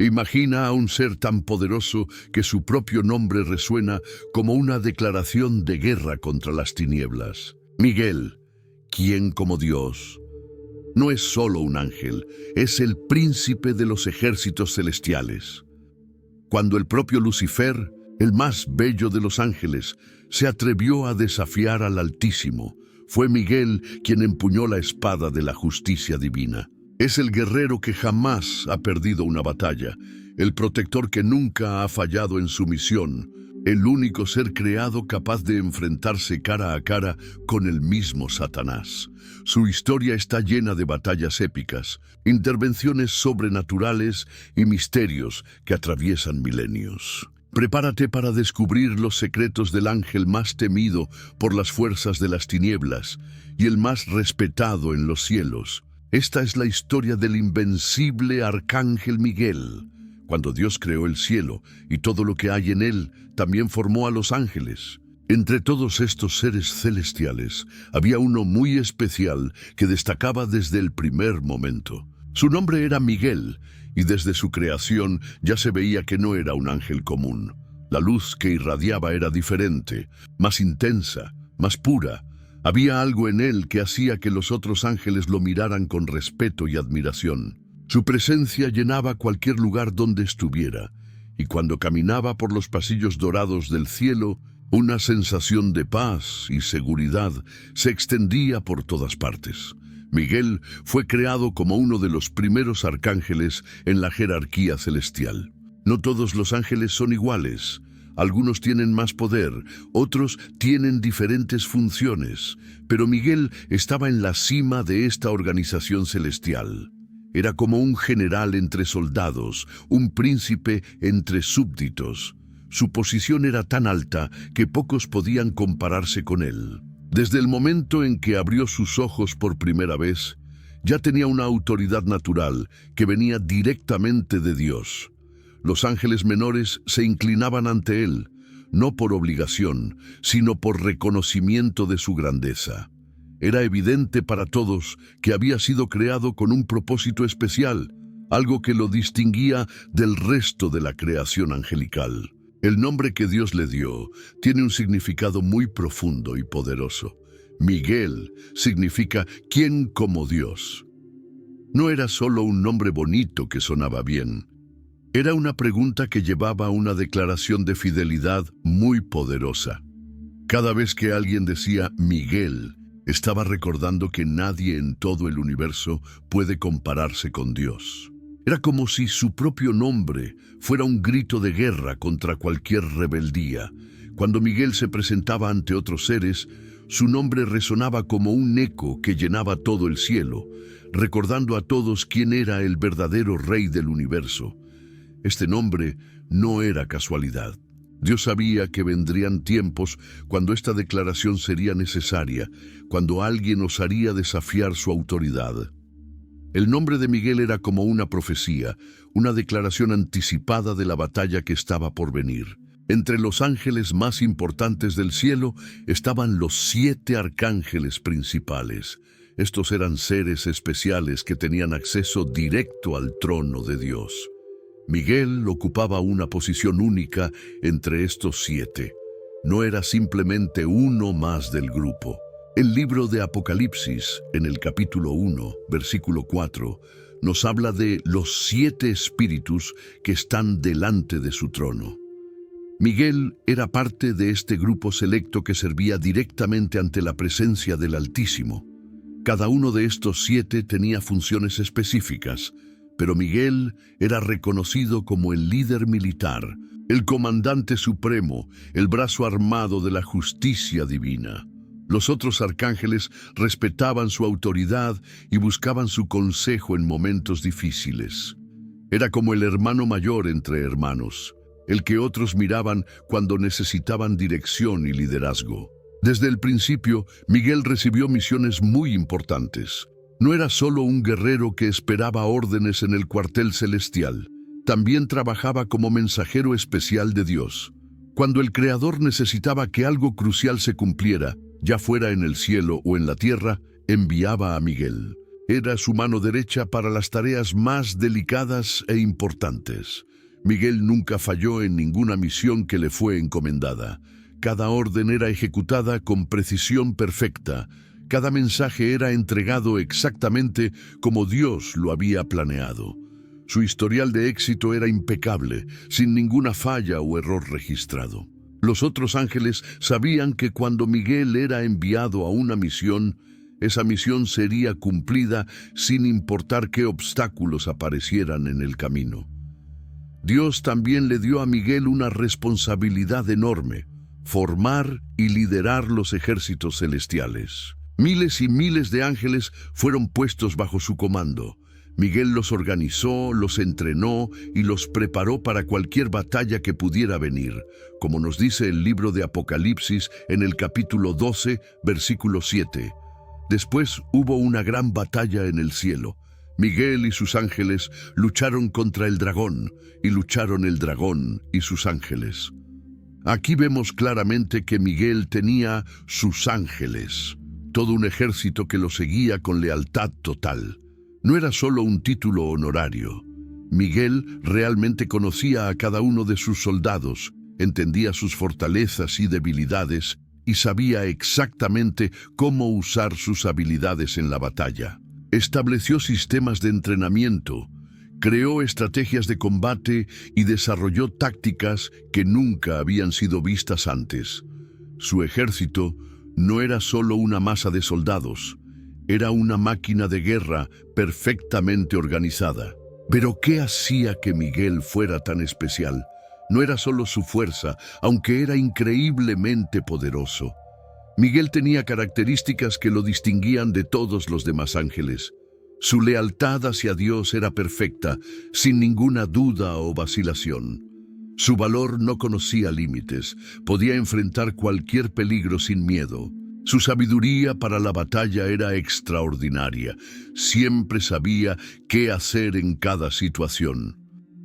Imagina a un ser tan poderoso que su propio nombre resuena como una declaración de guerra contra las tinieblas. Miguel, ¿quién como Dios? No es solo un ángel, es el príncipe de los ejércitos celestiales. Cuando el propio Lucifer, el más bello de los ángeles, se atrevió a desafiar al Altísimo, fue Miguel quien empuñó la espada de la justicia divina. Es el guerrero que jamás ha perdido una batalla, el protector que nunca ha fallado en su misión, el único ser creado capaz de enfrentarse cara a cara con el mismo Satanás. Su historia está llena de batallas épicas, intervenciones sobrenaturales y misterios que atraviesan milenios. Prepárate para descubrir los secretos del ángel más temido por las fuerzas de las tinieblas y el más respetado en los cielos. Esta es la historia del invencible arcángel Miguel. Cuando Dios creó el cielo y todo lo que hay en él, también formó a los ángeles. Entre todos estos seres celestiales, había uno muy especial que destacaba desde el primer momento. Su nombre era Miguel, y desde su creación ya se veía que no era un ángel común. La luz que irradiaba era diferente, más intensa, más pura. Había algo en él que hacía que los otros ángeles lo miraran con respeto y admiración. Su presencia llenaba cualquier lugar donde estuviera, y cuando caminaba por los pasillos dorados del cielo, una sensación de paz y seguridad se extendía por todas partes. Miguel fue creado como uno de los primeros arcángeles en la jerarquía celestial. No todos los ángeles son iguales. Algunos tienen más poder, otros tienen diferentes funciones, pero Miguel estaba en la cima de esta organización celestial. Era como un general entre soldados, un príncipe entre súbditos. Su posición era tan alta que pocos podían compararse con él. Desde el momento en que abrió sus ojos por primera vez, ya tenía una autoridad natural que venía directamente de Dios. Los ángeles menores se inclinaban ante él, no por obligación, sino por reconocimiento de su grandeza. Era evidente para todos que había sido creado con un propósito especial, algo que lo distinguía del resto de la creación angelical. El nombre que Dios le dio tiene un significado muy profundo y poderoso. Miguel significa «¿quién como Dios?». No era solo un nombre bonito que sonaba bien. Era una pregunta que llevaba a una declaración de fidelidad muy poderosa. Cada vez que alguien decía Miguel, estaba recordando que nadie en todo el universo puede compararse con Dios. Era como si su propio nombre fuera un grito de guerra contra cualquier rebeldía. Cuando Miguel se presentaba ante otros seres, su nombre resonaba como un eco que llenaba todo el cielo, recordando a todos quién era el verdadero rey del universo. Este nombre no era casualidad. Dios sabía que vendrían tiempos cuando esta declaración sería necesaria, cuando alguien osaría desafiar su autoridad. El nombre de Miguel era como una profecía, una declaración anticipada de la batalla que estaba por venir. Entre los ángeles más importantes del cielo estaban los 7 arcángeles principales. Estos eran seres especiales que tenían acceso directo al trono de Dios. Miguel ocupaba una posición única entre estos 7. No era simplemente uno más del grupo. El libro de Apocalipsis, en el capítulo 1, versículo 4, nos habla de los 7 espíritus que están delante de su trono. Miguel era parte de este grupo selecto que servía directamente ante la presencia del Altísimo. Cada uno de estos 7 tenía funciones específicas, pero Miguel era reconocido como el líder militar, el comandante supremo, el brazo armado de la justicia divina. Los otros arcángeles respetaban su autoridad y buscaban su consejo en momentos difíciles. Era como el hermano mayor entre hermanos, el que otros miraban cuando necesitaban dirección y liderazgo. Desde el principio, Miguel recibió misiones muy importantes. No era solo un guerrero que esperaba órdenes en el cuartel celestial, también trabajaba como mensajero especial de Dios. Cuando el Creador necesitaba que algo crucial se cumpliera, ya fuera en el cielo o en la tierra, enviaba a Miguel. era su mano derecha para las tareas más delicadas e importantes. Miguel nunca falló en ninguna misión que le fue encomendada. Cada orden era ejecutada con precisión perfecta. Cada mensaje era entregado exactamente como Dios lo había planeado. Su historial de éxito era impecable, sin ninguna falla o error registrado. Los otros ángeles sabían que cuando Miguel era enviado a una misión, esa misión sería cumplida sin importar qué obstáculos aparecieran en el camino. Dios también le dio a Miguel una responsabilidad enorme: formar y liderar los ejércitos celestiales. Miles y miles de ángeles fueron puestos bajo su comando. Miguel los organizó, los entrenó y los preparó para cualquier batalla que pudiera venir, como nos dice el libro de Apocalipsis en el capítulo 12, versículo 7. Después hubo una gran batalla en el cielo. Miguel y sus ángeles lucharon contra el dragón, y lucharon el dragón y sus ángeles. Aquí vemos claramente que Miguel tenía sus ángeles, todo un ejército que lo seguía con lealtad total. No era solo un título honorario. Miguel realmente conocía a cada uno de sus soldados, entendía sus fortalezas y debilidades, y sabía exactamente cómo usar sus habilidades en la batalla. Estableció sistemas de entrenamiento, creó estrategias de combate y desarrolló tácticas que nunca habían sido vistas antes. Su ejército no era solo una masa de soldados, era una máquina de guerra perfectamente organizada. Pero ¿qué hacía que Miguel fuera tan especial? No era solo su fuerza, aunque era increíblemente poderoso. Miguel tenía características que lo distinguían de todos los demás ángeles. Su lealtad hacia Dios era perfecta, sin ninguna duda o vacilación. Su valor no conocía límites, podía enfrentar cualquier peligro sin miedo. Su sabiduría para la batalla era extraordinaria. Siempre sabía qué hacer en cada situación.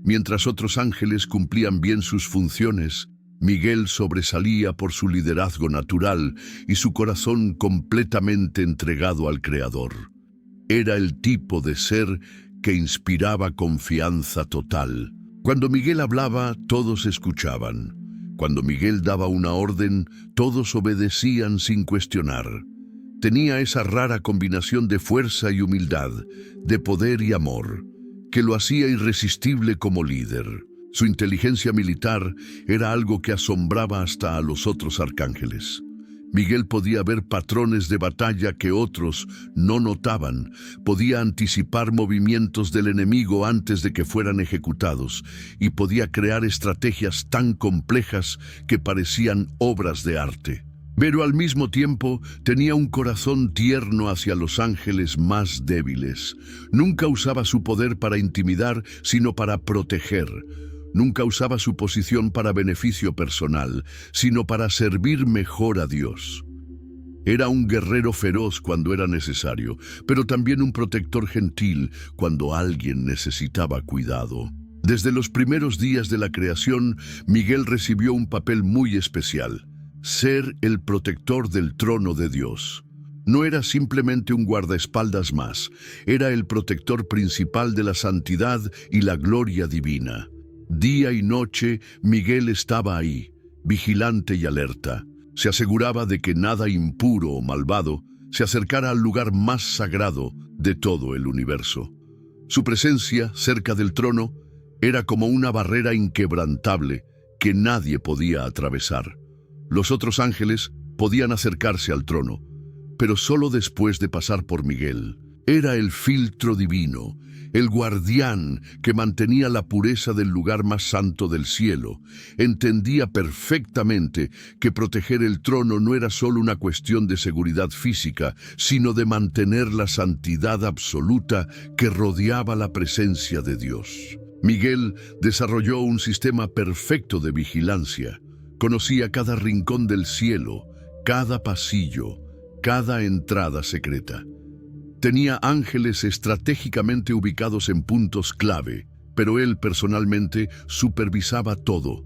Mientras otros ángeles cumplían bien sus funciones, Miguel sobresalía por su liderazgo natural y su corazón completamente entregado al Creador. Era el tipo de ser que inspiraba confianza total. Cuando Miguel hablaba, todos escuchaban. Cuando Miguel daba una orden, todos obedecían sin cuestionar. Tenía esa rara combinación de fuerza y humildad, de poder y amor, que lo hacía irresistible como líder. Su inteligencia militar era algo que asombraba hasta a los otros arcángeles. Miguel podía ver patrones de batalla que otros no notaban, podía anticipar movimientos del enemigo antes de que fueran ejecutados y podía crear estrategias tan complejas que parecían obras de arte. Pero al mismo tiempo tenía un corazón tierno hacia los ángeles más débiles. Nunca usaba su poder para intimidar, sino para proteger. Nunca usaba su posición para beneficio personal, sino para servir mejor a Dios. Era un guerrero feroz cuando era necesario, pero también un protector gentil cuando alguien necesitaba cuidado. Desde los primeros días de la creación, Miguel recibió un papel muy especial: ser el protector del trono de Dios. No era simplemente un guardaespaldas más, era el protector principal de la santidad y la gloria divina. Día y noche, Miguel estaba ahí, vigilante y alerta. Se aseguraba de que nada impuro o malvado se acercara al lugar más sagrado de todo el universo. Su presencia cerca del trono era como una barrera inquebrantable que nadie podía atravesar. Los otros ángeles podían acercarse al trono, pero solo después de pasar por Miguel. Era el filtro divino, el guardián que mantenía la pureza del lugar más santo del cielo. Entendía perfectamente que proteger el trono no era solo una cuestión de seguridad física, sino de mantener la santidad absoluta que rodeaba la presencia de Dios. Miguel desarrolló un sistema perfecto de vigilancia. Conocía cada rincón del cielo, cada pasillo, cada entrada secreta. Tenía ángeles estratégicamente ubicados en puntos clave, pero él personalmente supervisaba todo.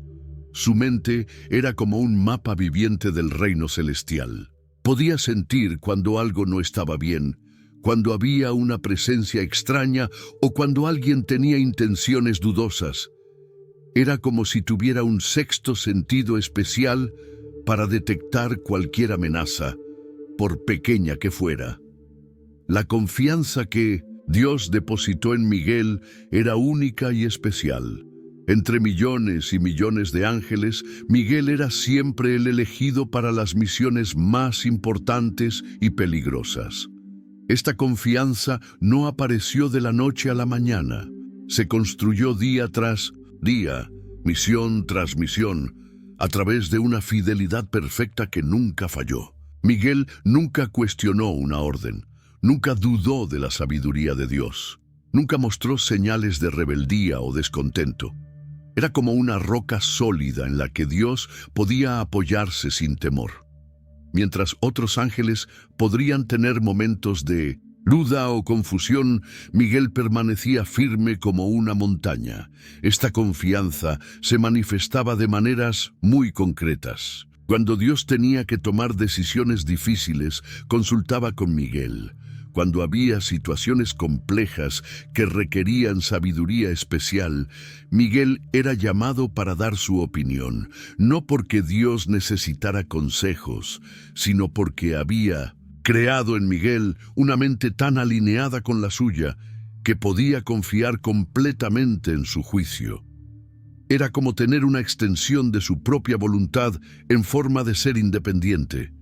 Su mente era como un mapa viviente del reino celestial. Podía sentir cuando algo no estaba bien, cuando había una presencia extraña o cuando alguien tenía intenciones dudosas. Era como si tuviera un sexto sentido especial para detectar cualquier amenaza, por pequeña que fuera. La confianza que Dios depositó en Miguel era única y especial. Entre millones y millones de ángeles, Miguel era siempre el elegido para las misiones más importantes y peligrosas. Esta confianza no apareció de la noche a la mañana. Se construyó día tras día, misión tras misión, a través de una fidelidad perfecta que nunca falló. Miguel nunca cuestionó una orden, nunca dudó de la sabiduría de Dios, nunca mostró señales de rebeldía o descontento. Era como una roca sólida en la que Dios podía apoyarse sin temor. Mientras otros ángeles podrían tener momentos de duda o confusión, Miguel permanecía firme como una montaña. Esta confianza se manifestaba de maneras muy concretas. Cuando Dios tenía que tomar decisiones difíciles, consultaba con Miguel. Cuando había situaciones complejas que requerían sabiduría especial, Miguel era llamado para dar su opinión, no porque Dios necesitara consejos, sino porque había creado en Miguel una mente tan alineada con la suya que podía confiar completamente en su juicio. Era como tener una extensión de su propia voluntad en forma de ser independiente.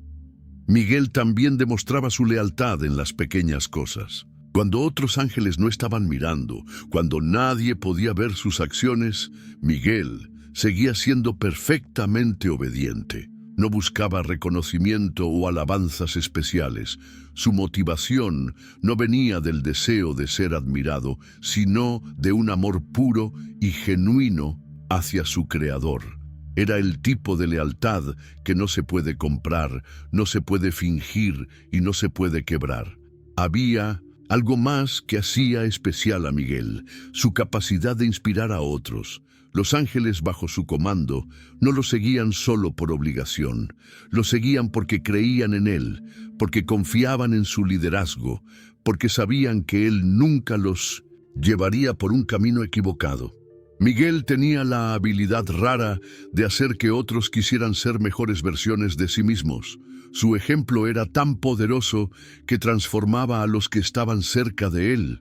Miguel también demostraba su lealtad en las pequeñas cosas. Cuando otros ángeles no estaban mirando, cuando nadie podía ver sus acciones, Miguel seguía siendo perfectamente obediente. No buscaba reconocimiento o alabanzas especiales. Su motivación no venía del deseo de ser admirado, sino de un amor puro y genuino hacia su Creador. Era el tipo de lealtad que no se puede comprar, no se puede fingir y no se puede quebrar. Había algo más que hacía especial a Miguel, su capacidad de inspirar a otros. Los ángeles bajo su comando no lo seguían solo por obligación, lo seguían porque creían en él, porque confiaban en su liderazgo, porque sabían que él nunca los llevaría por un camino equivocado. Miguel tenía la habilidad rara de hacer que otros quisieran ser mejores versiones de sí mismos. Su ejemplo era tan poderoso que transformaba a los que estaban cerca de él.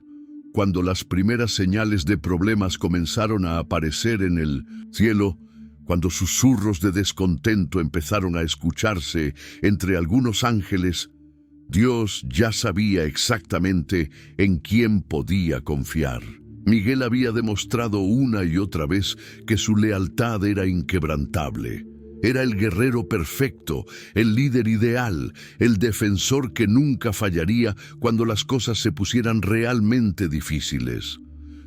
Cuando las primeras señales de problemas comenzaron a aparecer en el cielo, cuando susurros de descontento empezaron a escucharse entre algunos ángeles, Dios ya sabía exactamente en quién podía confiar. Miguel había demostrado una y otra vez que su lealtad era inquebrantable. Era el guerrero perfecto, el líder ideal, el defensor que nunca fallaría cuando las cosas se pusieran realmente difíciles.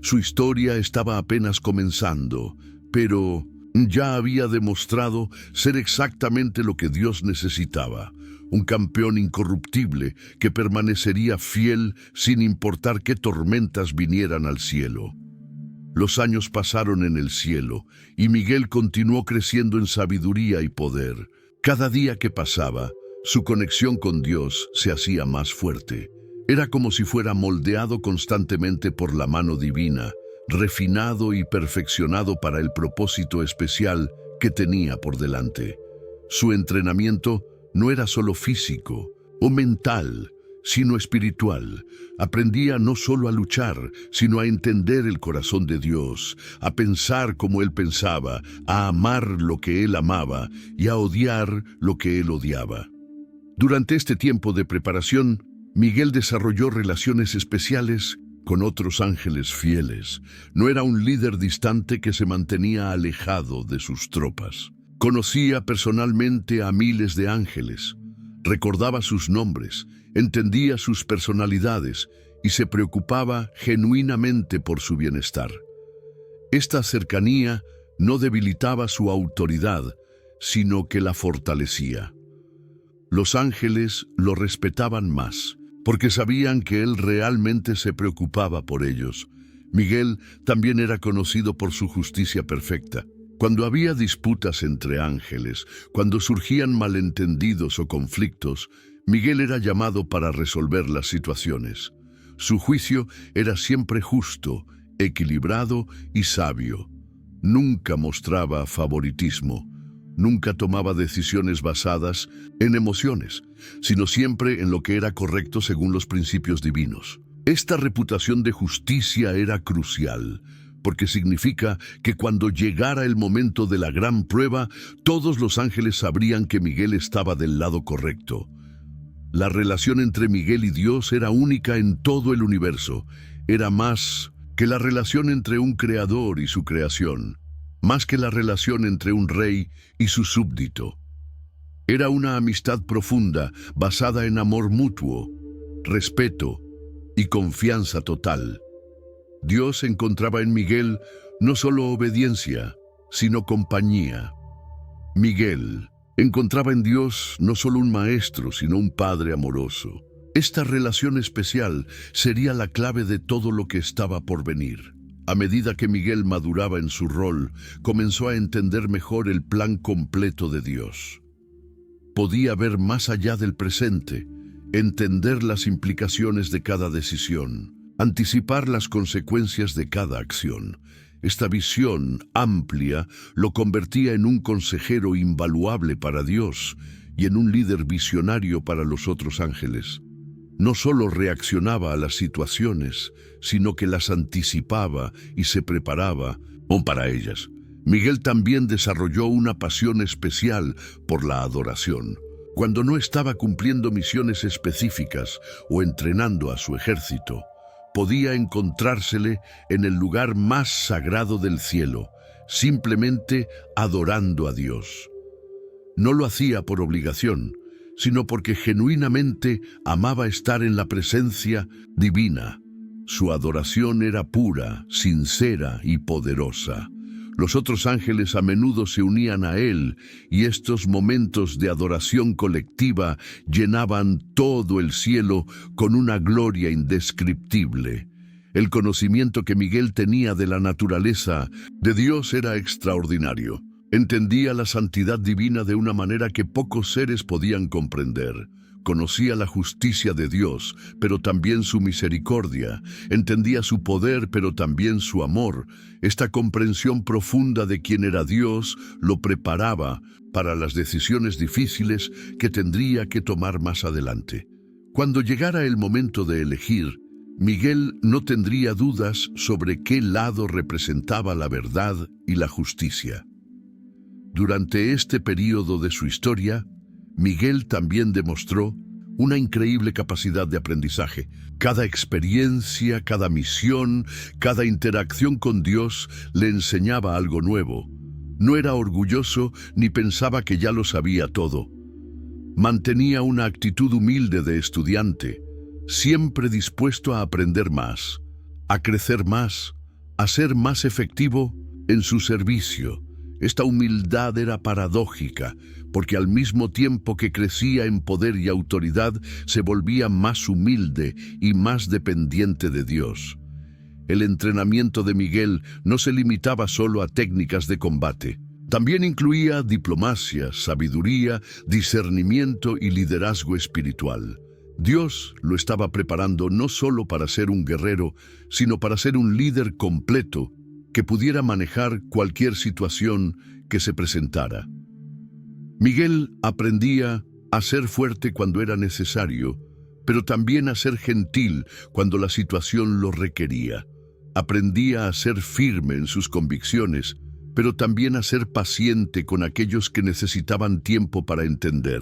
Su historia estaba apenas comenzando, pero ya había demostrado ser exactamente lo que Dios necesitaba. Un campeón incorruptible que permanecería fiel sin importar qué tormentas vinieran al cielo. Los años pasaron en el cielo y Miguel continuó creciendo en sabiduría y poder. Cada día que pasaba, su conexión con Dios se hacía más fuerte. Era como si fuera moldeado constantemente por la mano divina, refinado y perfeccionado para el propósito especial que tenía por delante. Su entrenamiento no era solo físico o mental, sino espiritual. Aprendía no solo a luchar, sino a entender el corazón de Dios, a pensar como Él pensaba, a amar lo que Él amaba y a odiar lo que Él odiaba. Durante este tiempo de preparación, Miguel desarrolló relaciones especiales con otros ángeles fieles. No era un líder distante que se mantenía alejado de sus tropas. Conocía personalmente a miles de ángeles, recordaba sus nombres, entendía sus personalidades y se preocupaba genuinamente por su bienestar. Esta cercanía no debilitaba su autoridad, sino que la fortalecía. Los ángeles lo respetaban más, porque sabían que él realmente se preocupaba por ellos. Miguel también era conocido por su justicia perfecta. Cuando había disputas entre ángeles, cuando surgían malentendidos o conflictos, Miguel era llamado para resolver las situaciones. Su juicio era siempre justo, equilibrado y sabio. Nunca mostraba favoritismo. Nunca tomaba decisiones basadas en emociones, sino siempre en lo que era correcto según los principios divinos. Esta reputación de justicia era crucial, porque significa que cuando llegara el momento de la gran prueba, todos los ángeles sabrían que Miguel estaba del lado correcto. La relación entre Miguel y Dios era única en todo el universo. Era más que la relación entre un creador y su creación, más que la relación entre un rey y su súbdito. Era una amistad profunda, basada en amor mutuo, respeto y confianza total. Dios encontraba en Miguel no solo obediencia, sino compañía. Miguel encontraba en Dios no solo un maestro, sino un padre amoroso. Esta relación especial sería la clave de todo lo que estaba por venir. A medida que Miguel maduraba en su rol, comenzó a entender mejor el plan completo de Dios. Podía ver más allá del presente, entender las implicaciones de cada decisión, anticipar las consecuencias de cada acción. Esta visión amplia lo convertía en un consejero invaluable para Dios y en un líder visionario para los otros ángeles. No solo reaccionaba a las situaciones, sino que las anticipaba y se preparaba para ellas. Miguel también desarrolló una pasión especial por la adoración. Cuando no estaba cumpliendo misiones específicas o entrenando a su ejército, podía encontrársele en el lugar más sagrado del cielo, simplemente adorando a Dios. No lo hacía por obligación, sino porque genuinamente amaba estar en la presencia divina. Su adoración era pura, sincera y poderosa. Los otros ángeles a menudo se unían a él, y estos momentos de adoración colectiva llenaban todo el cielo con una gloria indescriptible. El conocimiento que Miguel tenía de la naturaleza de Dios era extraordinario. Entendía la santidad divina de una manera que pocos seres podían comprender. Conocía la justicia de Dios, pero también su misericordia. Entendía su poder, pero también su amor. Esta comprensión profunda de quién era Dios lo preparaba para las decisiones difíciles que tendría que tomar más adelante. Cuando llegara el momento de elegir, Miguel no tendría dudas sobre qué lado representaba la verdad y la justicia. Durante este período de su historia, Miguel también demostró una increíble capacidad de aprendizaje. Cada experiencia, cada misión, cada interacción con Dios le enseñaba algo nuevo. No era orgulloso ni pensaba que ya lo sabía todo. Mantenía una actitud humilde de estudiante, siempre dispuesto a aprender más, a crecer más, a ser más efectivo en su servicio. Esta humildad era paradójica, porque al mismo tiempo que crecía en poder y autoridad, se volvía más humilde y más dependiente de Dios. El entrenamiento de Miguel no se limitaba solo a técnicas de combate. También incluía diplomacia, sabiduría, discernimiento y liderazgo espiritual. Dios lo estaba preparando no solo para ser un guerrero, sino para ser un líder completo, que pudiera manejar cualquier situación que se presentara. Miguel aprendía a ser fuerte cuando era necesario, pero también a ser gentil cuando la situación lo requería. Aprendía a ser firme en sus convicciones, pero también a ser paciente con aquellos que necesitaban tiempo para entender.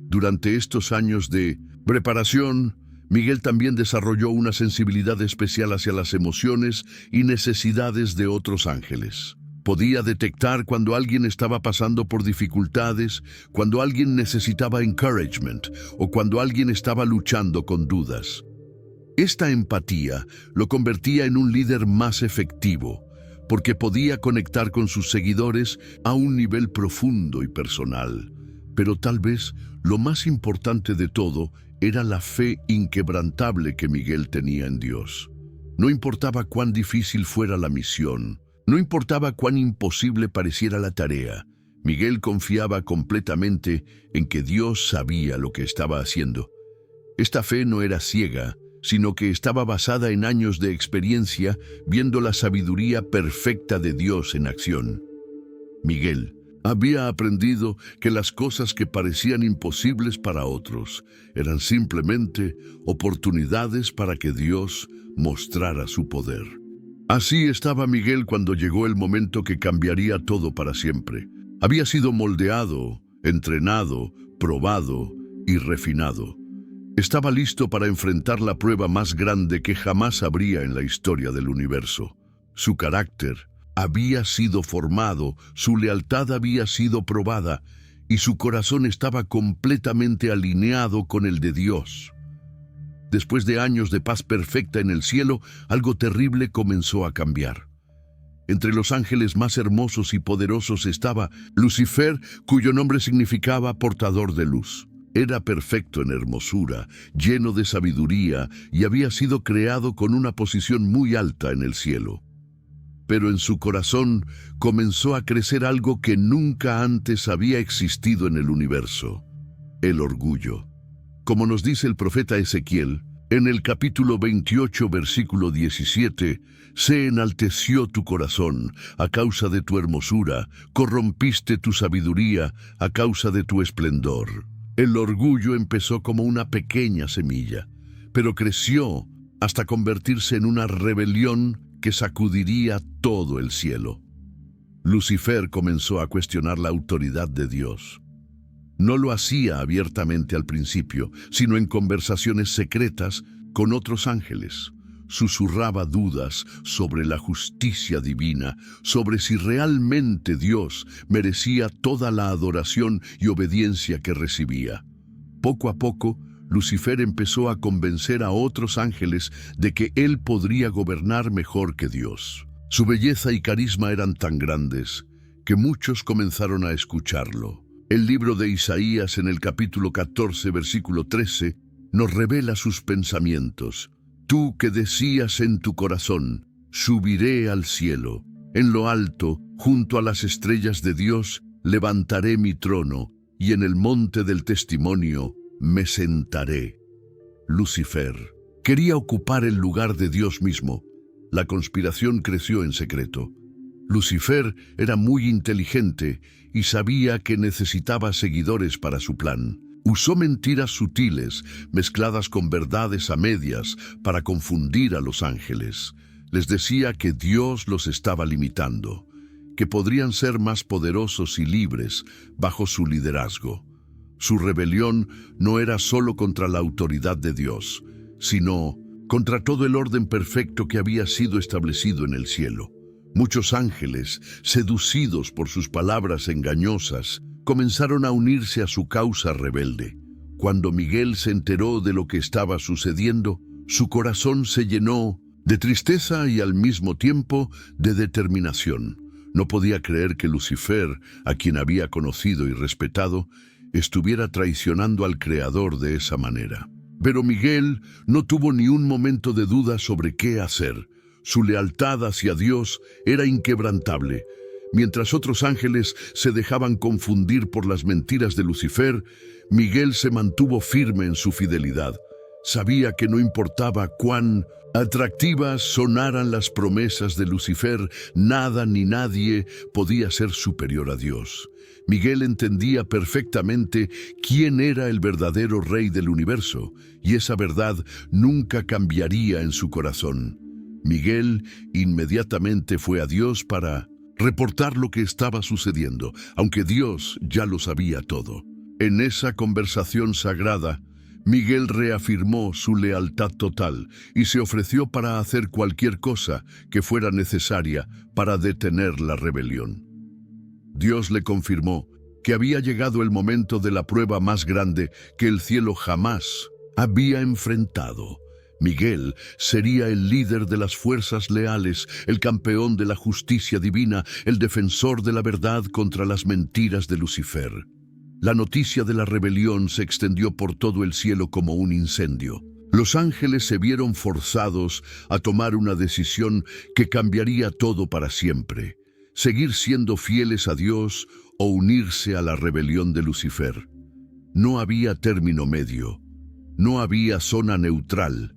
Durante estos años de preparación, Miguel también desarrolló una sensibilidad especial hacia las emociones y necesidades de otros ángeles. Podía detectar cuando alguien estaba pasando por dificultades, cuando alguien necesitaba encouragement o cuando alguien estaba luchando con dudas. Esta empatía lo convertía en un líder más efectivo, porque podía conectar con sus seguidores a un nivel profundo y personal. Pero tal vez lo más importante de todo era la fe inquebrantable que Miguel tenía en Dios. No importaba cuán difícil fuera la misión, no importaba cuán imposible pareciera la tarea, Miguel confiaba completamente en que Dios sabía lo que estaba haciendo. Esta fe no era ciega, sino que estaba basada en años de experiencia, viendo la sabiduría perfecta de Dios en acción. Miguel había aprendido que las cosas que parecían imposibles para otros eran simplemente oportunidades para que Dios mostrara su poder. Así estaba Miguel cuando llegó el momento que cambiaría todo para siempre. Había sido moldeado, entrenado, probado y refinado. Estaba listo para enfrentar la prueba más grande que jamás habría en la historia del universo. Su carácter había sido formado, su lealtad había sido probada y su corazón estaba completamente alineado con el de Dios. Después de años de paz perfecta en el cielo, algo terrible comenzó a cambiar. Entre los ángeles más hermosos y poderosos estaba Lucifer, cuyo nombre significaba portador de luz. Era perfecto en hermosura, lleno de sabiduría y había sido creado con una posición muy alta en el cielo. Pero en su corazón comenzó a crecer algo que nunca antes había existido en el universo: el orgullo. Como nos dice el profeta Ezequiel, en el capítulo 28, versículo 17, «Se enalteció tu corazón a causa de tu hermosura, corrompiste tu sabiduría a causa de tu esplendor». El orgullo empezó como una pequeña semilla, pero creció hasta convertirse en una rebelión que sacudiría todo el cielo. Lucifer comenzó a cuestionar la autoridad de Dios. No lo hacía abiertamente al principio, sino en conversaciones secretas con otros ángeles. Susurraba dudas sobre la justicia divina, sobre si realmente Dios merecía toda la adoración y obediencia que recibía. Poco a poco, Lucifer empezó a convencer a otros ángeles de que él podría gobernar mejor que Dios. Su belleza y carisma eran tan grandes que muchos comenzaron a escucharlo. El libro de Isaías, en el capítulo 14, versículo 13, nos revela sus pensamientos. Tú que decías en tu corazón, subiré al cielo, en lo alto, junto a las estrellas de Dios, levantaré mi trono, y en el monte del testimonio me sentaré. Lucifer quería ocupar el lugar de Dios mismo. La conspiración creció en secreto. Lucifer era muy inteligente y sabía que necesitaba seguidores para su plan. Usó mentiras sutiles, mezcladas con verdades a medias, para confundir a los ángeles. Les decía que Dios los estaba limitando, que podrían ser más poderosos y libres bajo su liderazgo. Su rebelión no era solo contra la autoridad de Dios, sino contra todo el orden perfecto que había sido establecido en el cielo. Muchos ángeles, seducidos por sus palabras engañosas, comenzaron a unirse a su causa rebelde. Cuando Miguel se enteró de lo que estaba sucediendo, su corazón se llenó de tristeza y al mismo tiempo de determinación. No podía creer que Lucifer, a quien había conocido y respetado, estuviera traicionando al Creador de esa manera. Pero Miguel no tuvo ni un momento de duda sobre qué hacer. Su lealtad hacia Dios era inquebrantable. Mientras otros ángeles se dejaban confundir por las mentiras de Lucifer, Miguel se mantuvo firme en su fidelidad. Sabía que no importaba cuán atractivas sonaran las promesas de Lucifer, nada ni nadie podía ser superior a Dios. Miguel entendía perfectamente quién era el verdadero rey del universo, y esa verdad nunca cambiaría en su corazón. Miguel inmediatamente fue a Dios para reportar lo que estaba sucediendo, aunque Dios ya lo sabía todo. En esa conversación sagrada, Miguel reafirmó su lealtad total y se ofreció para hacer cualquier cosa que fuera necesaria para detener la rebelión. Dios le confirmó que había llegado el momento de la prueba más grande que el cielo jamás había enfrentado. Miguel sería el líder de las fuerzas leales, el campeón de la justicia divina, el defensor de la verdad contra las mentiras de Lucifer. La noticia de la rebelión se extendió por todo el cielo como un incendio. Los ángeles se vieron forzados a tomar una decisión que cambiaría todo para siempre: seguir siendo fieles a Dios o unirse a la rebelión de Lucifer. No había término medio, no había zona neutral.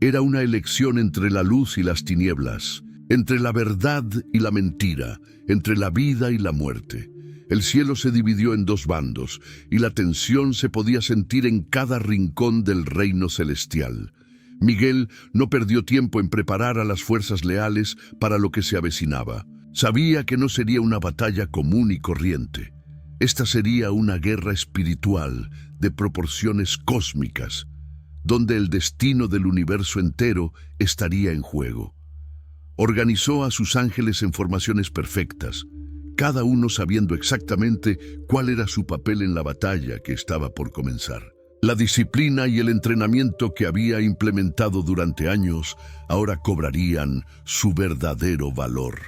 Era una elección entre la luz y las tinieblas, entre la verdad y la mentira, entre la vida y la muerte. El cielo se dividió en dos bandos, y la tensión se podía sentir en cada rincón del reino celestial. Miguel no perdió tiempo en preparar a las fuerzas leales para lo que se avecinaba. Sabía que no sería una batalla común y corriente. Esta sería una guerra espiritual de proporciones cósmicas, donde el destino del universo entero estaría en juego. Organizó a sus ángeles en formaciones perfectas, cada uno sabiendo exactamente cuál era su papel en la batalla que estaba por comenzar. La disciplina y el entrenamiento que había implementado durante años ahora cobrarían su verdadero valor.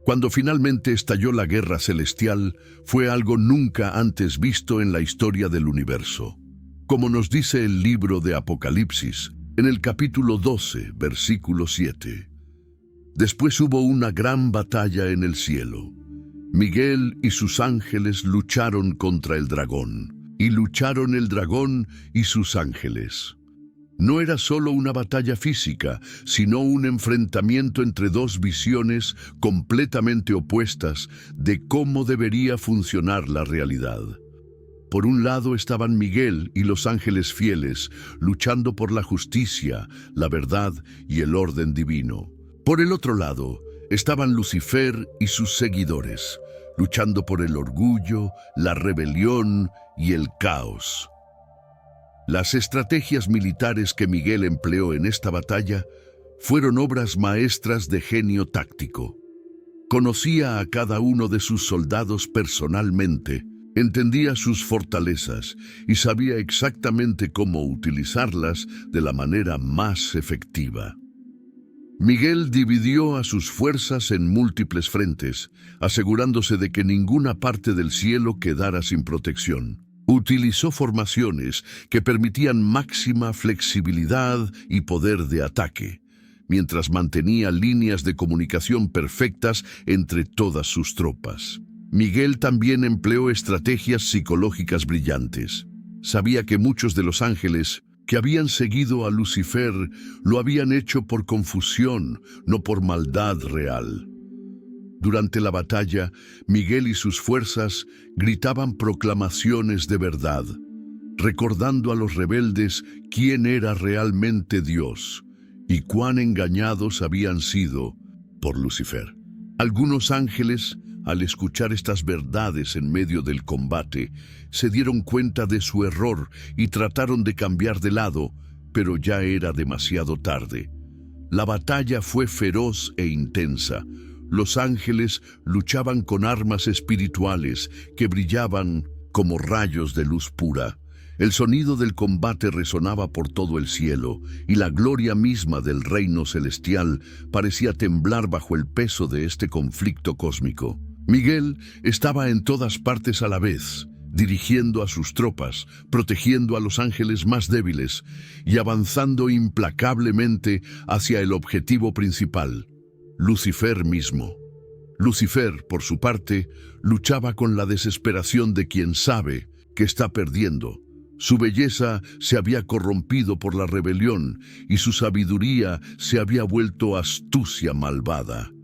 Cuando finalmente estalló la guerra celestial, fue algo nunca antes visto en la historia del universo. Como nos dice el libro de Apocalipsis, en el capítulo 12, versículo 7. Después hubo una gran batalla en el cielo. Miguel y sus ángeles lucharon contra el dragón, y lucharon el dragón y sus ángeles. No era solo una batalla física, sino un enfrentamiento entre dos visiones completamente opuestas de cómo debería funcionar la realidad. Por un lado estaban Miguel y los ángeles fieles, luchando por la justicia, la verdad y el orden divino. Por el otro lado, estaban Lucifer y sus seguidores, luchando por el orgullo, la rebelión y el caos. Las estrategias militares que Miguel empleó en esta batalla fueron obras maestras de genio táctico. Conocía a cada uno de sus soldados personalmente, entendía sus fortalezas y sabía exactamente cómo utilizarlas de la manera más efectiva. Miguel dividió a sus fuerzas en múltiples frentes, asegurándose de que ninguna parte del cielo quedara sin protección. Utilizó formaciones que permitían máxima flexibilidad y poder de ataque, mientras mantenía líneas de comunicación perfectas entre todas sus tropas. Miguel también empleó estrategias psicológicas brillantes. Sabía que muchos de los ángeles que habían seguido a Lucifer lo habían hecho por confusión, no por maldad real. Durante la batalla, Miguel y sus fuerzas gritaban proclamaciones de verdad, recordando a los rebeldes quién era realmente Dios y cuán engañados habían sido por Lucifer. Algunos ángeles, al escuchar estas verdades en medio del combate, se dieron cuenta de su error y trataron de cambiar de lado, pero ya era demasiado tarde. La batalla fue feroz e intensa. Los ángeles luchaban con armas espirituales que brillaban como rayos de luz pura. El sonido del combate resonaba por todo el cielo, y la gloria misma del reino celestial parecía temblar bajo el peso de este conflicto cósmico. Miguel estaba en todas partes a la vez, dirigiendo a sus tropas, protegiendo a los ángeles más débiles y avanzando implacablemente hacia el objetivo principal, Lucifer mismo. Lucifer, por su parte, luchaba con la desesperación de quien sabe que está perdiendo. Su belleza se había corrompido por la rebelión y su sabiduría se había vuelto astucia malvada.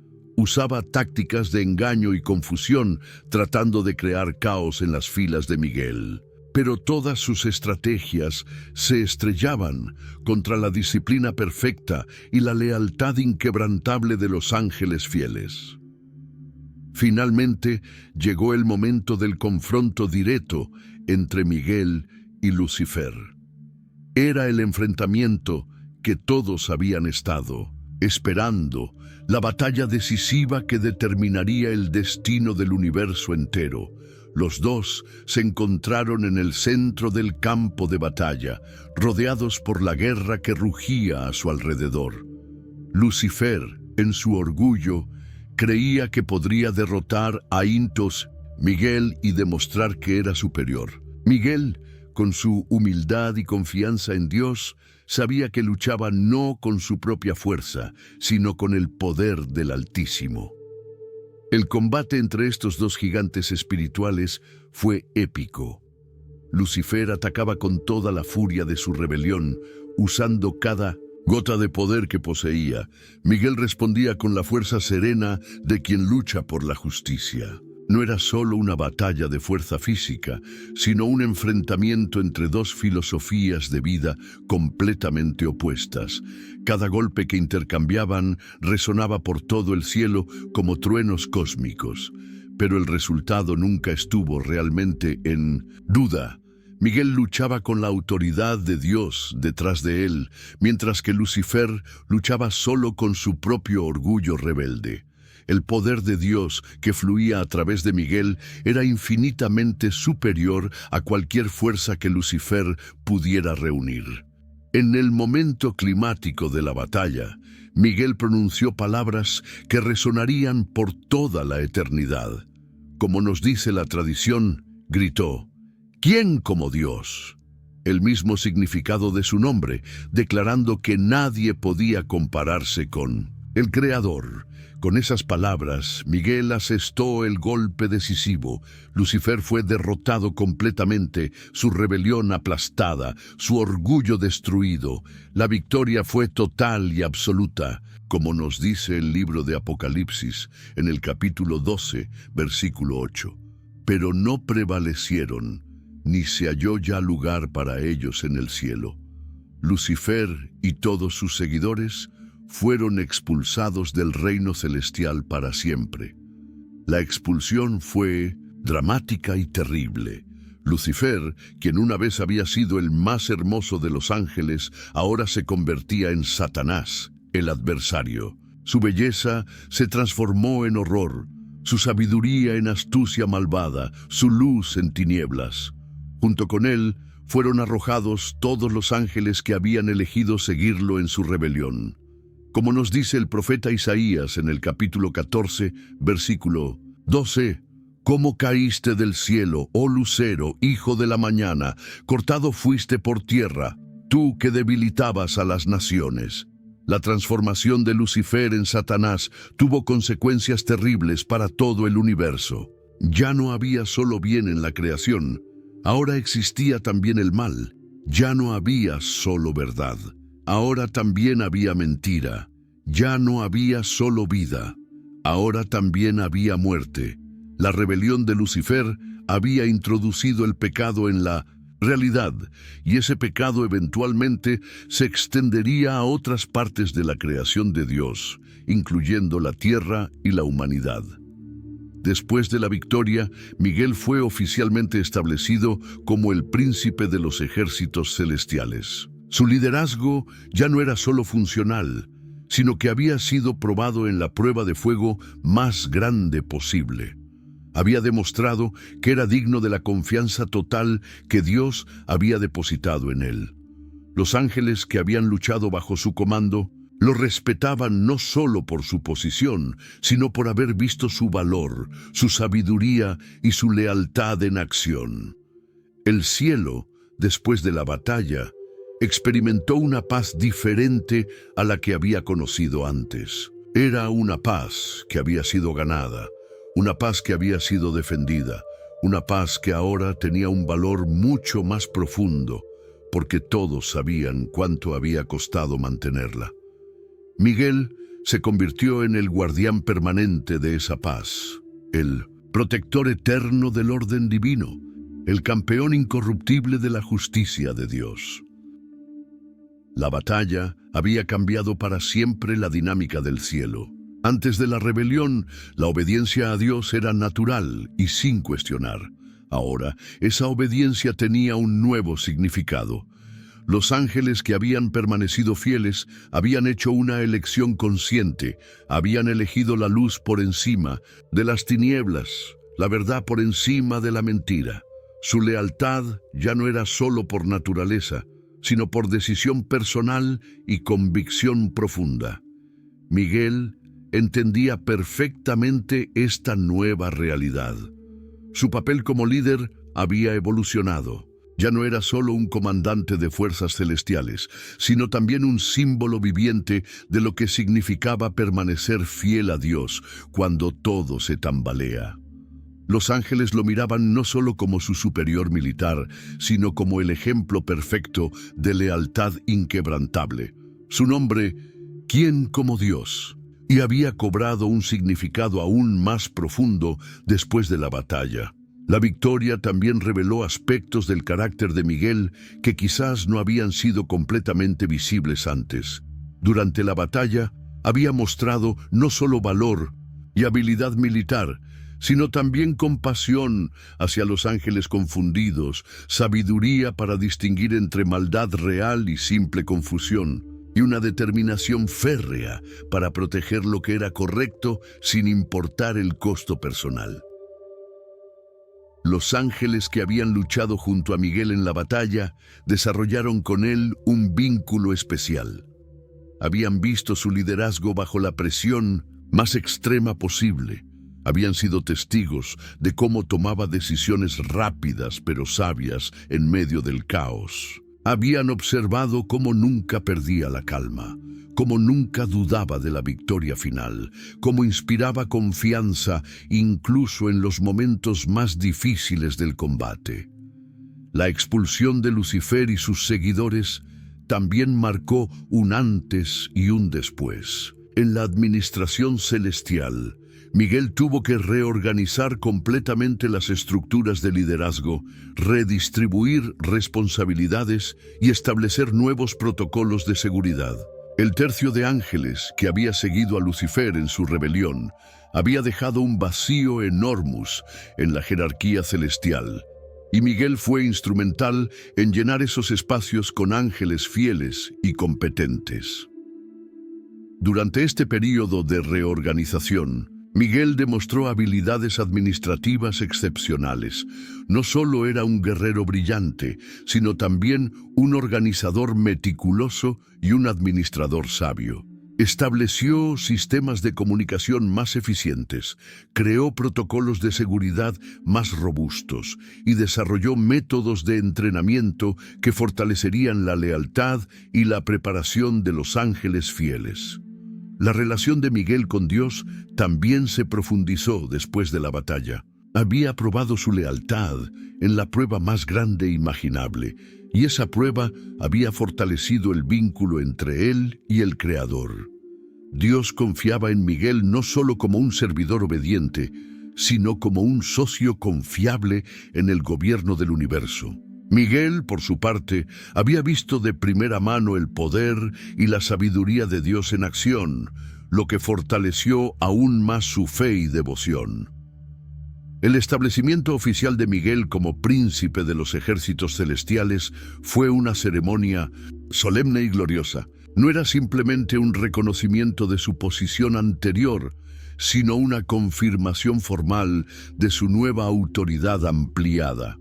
Usaba tácticas de engaño y confusión, tratando de crear caos en las filas de Miguel. Pero todas sus estrategias se estrellaban contra la disciplina perfecta y la lealtad inquebrantable de los ángeles fieles. Finalmente llegó el momento del confronto directo entre Miguel y Lucifer. Era el enfrentamiento que todos habían estado esperando, la batalla decisiva que determinaría el destino del universo entero. Los dos se encontraron en el centro del campo de batalla, rodeados por la guerra que rugía a su alrededor. Lucifer, en su orgullo, creía que podría derrotar a Miguel y demostrar que era superior. Miguel, con su humildad y confianza en Dios, sabía que luchaba no con su propia fuerza, sino con el poder del Altísimo. El combate entre estos dos gigantes espirituales fue épico. Lucifer atacaba con toda la furia de su rebelión, usando cada gota de poder que poseía. Miguel respondía con la fuerza serena de quien lucha por la justicia. No era solo una batalla de fuerza física, sino un enfrentamiento entre dos filosofías de vida completamente opuestas. Cada golpe que intercambiaban resonaba por todo el cielo como truenos cósmicos, pero el resultado nunca estuvo realmente en duda. Miguel luchaba con la autoridad de Dios detrás de él, mientras que Lucifer luchaba solo con su propio orgullo rebelde. El poder de Dios que fluía a través de Miguel era infinitamente superior a cualquier fuerza que Lucifer pudiera reunir. En el momento climático de la batalla, Miguel pronunció palabras que resonarían por toda la eternidad. Como nos dice la tradición, gritó: ¿quién como Dios? El mismo significado de su nombre, declarando que nadie podía compararse con el Creador. Con esas palabras, Miguel asestó el golpe decisivo. Lucifer fue derrotado completamente, su rebelión aplastada, su orgullo destruido. La victoria fue total y absoluta, como nos dice el libro de Apocalipsis, en el capítulo 12, versículo 8. Pero no prevalecieron, ni se halló ya lugar para ellos en el cielo. Lucifer y todos sus seguidores fueron expulsados del reino celestial para siempre. La expulsión fue dramática y terrible. Lucifer, quien una vez había sido el más hermoso de los ángeles, ahora se convertía en Satanás, el adversario. Su belleza se transformó en horror, su sabiduría en astucia malvada, su luz en tinieblas. Junto con él fueron arrojados todos los ángeles que habían elegido seguirlo en su rebelión. Como nos dice el profeta Isaías en el capítulo 14, versículo 12, ¿cómo caíste del cielo, oh lucero, hijo de la mañana? Cortado fuiste por tierra, tú que debilitabas a las naciones. La transformación de Lucifer en Satanás tuvo consecuencias terribles para todo el universo. Ya no había solo bien en la creación, ahora existía también el mal. Ya no había solo verdad. Ahora también había mentira. Ya no había solo vida. Ahora también había muerte. La rebelión de Lucifer había introducido el pecado en la realidad, y ese pecado eventualmente se extendería a otras partes de la creación de Dios, incluyendo la tierra y la humanidad. Después de la victoria, Miguel fue oficialmente establecido como el príncipe de los ejércitos celestiales. Su liderazgo ya no era solo funcional, sino que había sido probado en la prueba de fuego más grande posible. Había demostrado que era digno de la confianza total que Dios había depositado en él. Los ángeles que habían luchado bajo su comando lo respetaban no solo por su posición, sino por haber visto su valor, su sabiduría y su lealtad en acción. El cielo, después de la batalla, experimentó una paz diferente a la que había conocido antes. Era una paz que había sido ganada, una paz que había sido defendida, una paz que ahora tenía un valor mucho más profundo, porque todos sabían cuánto había costado mantenerla. Miguel se convirtió en el guardián permanente de esa paz, el protector eterno del orden divino, el campeón incorruptible de la justicia de Dios. La batalla había cambiado para siempre la dinámica del cielo. Antes de la rebelión, la obediencia a Dios era natural y sin cuestionar. Ahora, esa obediencia tenía un nuevo significado. Los ángeles que habían permanecido fieles habían hecho una elección consciente, habían elegido la luz por encima de las tinieblas, la verdad por encima de la mentira. Su lealtad ya no era solo por naturaleza, sino por decisión personal y convicción profunda. Miguel entendía perfectamente esta nueva realidad. Su papel como líder había evolucionado. Ya no era solo un comandante de fuerzas celestiales, sino también un símbolo viviente de lo que significaba permanecer fiel a Dios cuando todo se tambalea. Los ángeles lo miraban no solo como su superior militar, sino como el ejemplo perfecto de lealtad inquebrantable. Su nombre, ¿quién como Dios? Y había cobrado un significado aún más profundo después de la batalla. La victoria también reveló aspectos del carácter de Miguel que quizás no habían sido completamente visibles antes. Durante la batalla, había mostrado no solo valor y habilidad militar, sino también compasión hacia los ángeles confundidos, sabiduría para distinguir entre maldad real y simple confusión, y una determinación férrea para proteger lo que era correcto sin importar el costo personal. Los ángeles que habían luchado junto a Miguel en la batalla desarrollaron con él un vínculo especial. Habían visto su liderazgo bajo la presión más extrema posible. Habían sido testigos de cómo tomaba decisiones rápidas pero sabias en medio del caos. Habían observado cómo nunca perdía la calma, cómo nunca dudaba de la victoria final, cómo inspiraba confianza incluso en los momentos más difíciles del combate. La expulsión de Lucifer y sus seguidores también marcó un antes y un después. En la administración celestial, Miguel tuvo que reorganizar completamente las estructuras de liderazgo, redistribuir responsabilidades y establecer nuevos protocolos de seguridad. El tercio de ángeles que había seguido a Lucifer en su rebelión había dejado un vacío enorme en la jerarquía celestial, y Miguel fue instrumental en llenar esos espacios con ángeles fieles y competentes. Durante este período de reorganización, Miguel demostró habilidades administrativas excepcionales. No solo era un guerrero brillante, sino también un organizador meticuloso y un administrador sabio. Estableció sistemas de comunicación más eficientes, creó protocolos de seguridad más robustos y desarrolló métodos de entrenamiento que fortalecerían la lealtad y la preparación de los ángeles fieles. La relación de Miguel con Dios también se profundizó después de la batalla. Había probado su lealtad en la prueba más grande imaginable, y esa prueba había fortalecido el vínculo entre él y el Creador. Dios confiaba en Miguel no solo como un servidor obediente, sino como un socio confiable en el gobierno del universo. Miguel, por su parte, había visto de primera mano el poder y la sabiduría de Dios en acción, lo que fortaleció aún más su fe y devoción. El establecimiento oficial de Miguel como príncipe de los ejércitos celestiales fue una ceremonia solemne y gloriosa. No era simplemente un reconocimiento de su posición anterior, sino una confirmación formal de su nueva autoridad ampliada.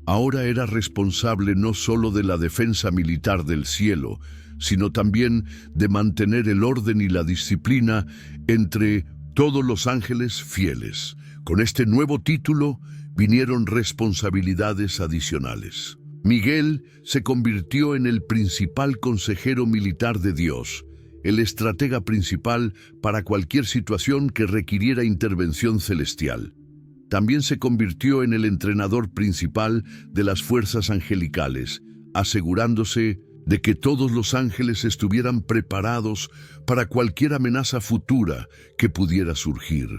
Ahora era responsable no solo de la defensa militar del cielo, sino también de mantener el orden y la disciplina entre todos los ángeles fieles. Con este nuevo título vinieron responsabilidades adicionales. Miguel se convirtió en el principal consejero militar de Dios, el estratega principal para cualquier situación que requiriera intervención celestial. También se convirtió en el entrenador principal de las fuerzas angelicales, asegurándose de que todos los ángeles estuvieran preparados para cualquier amenaza futura que pudiera surgir.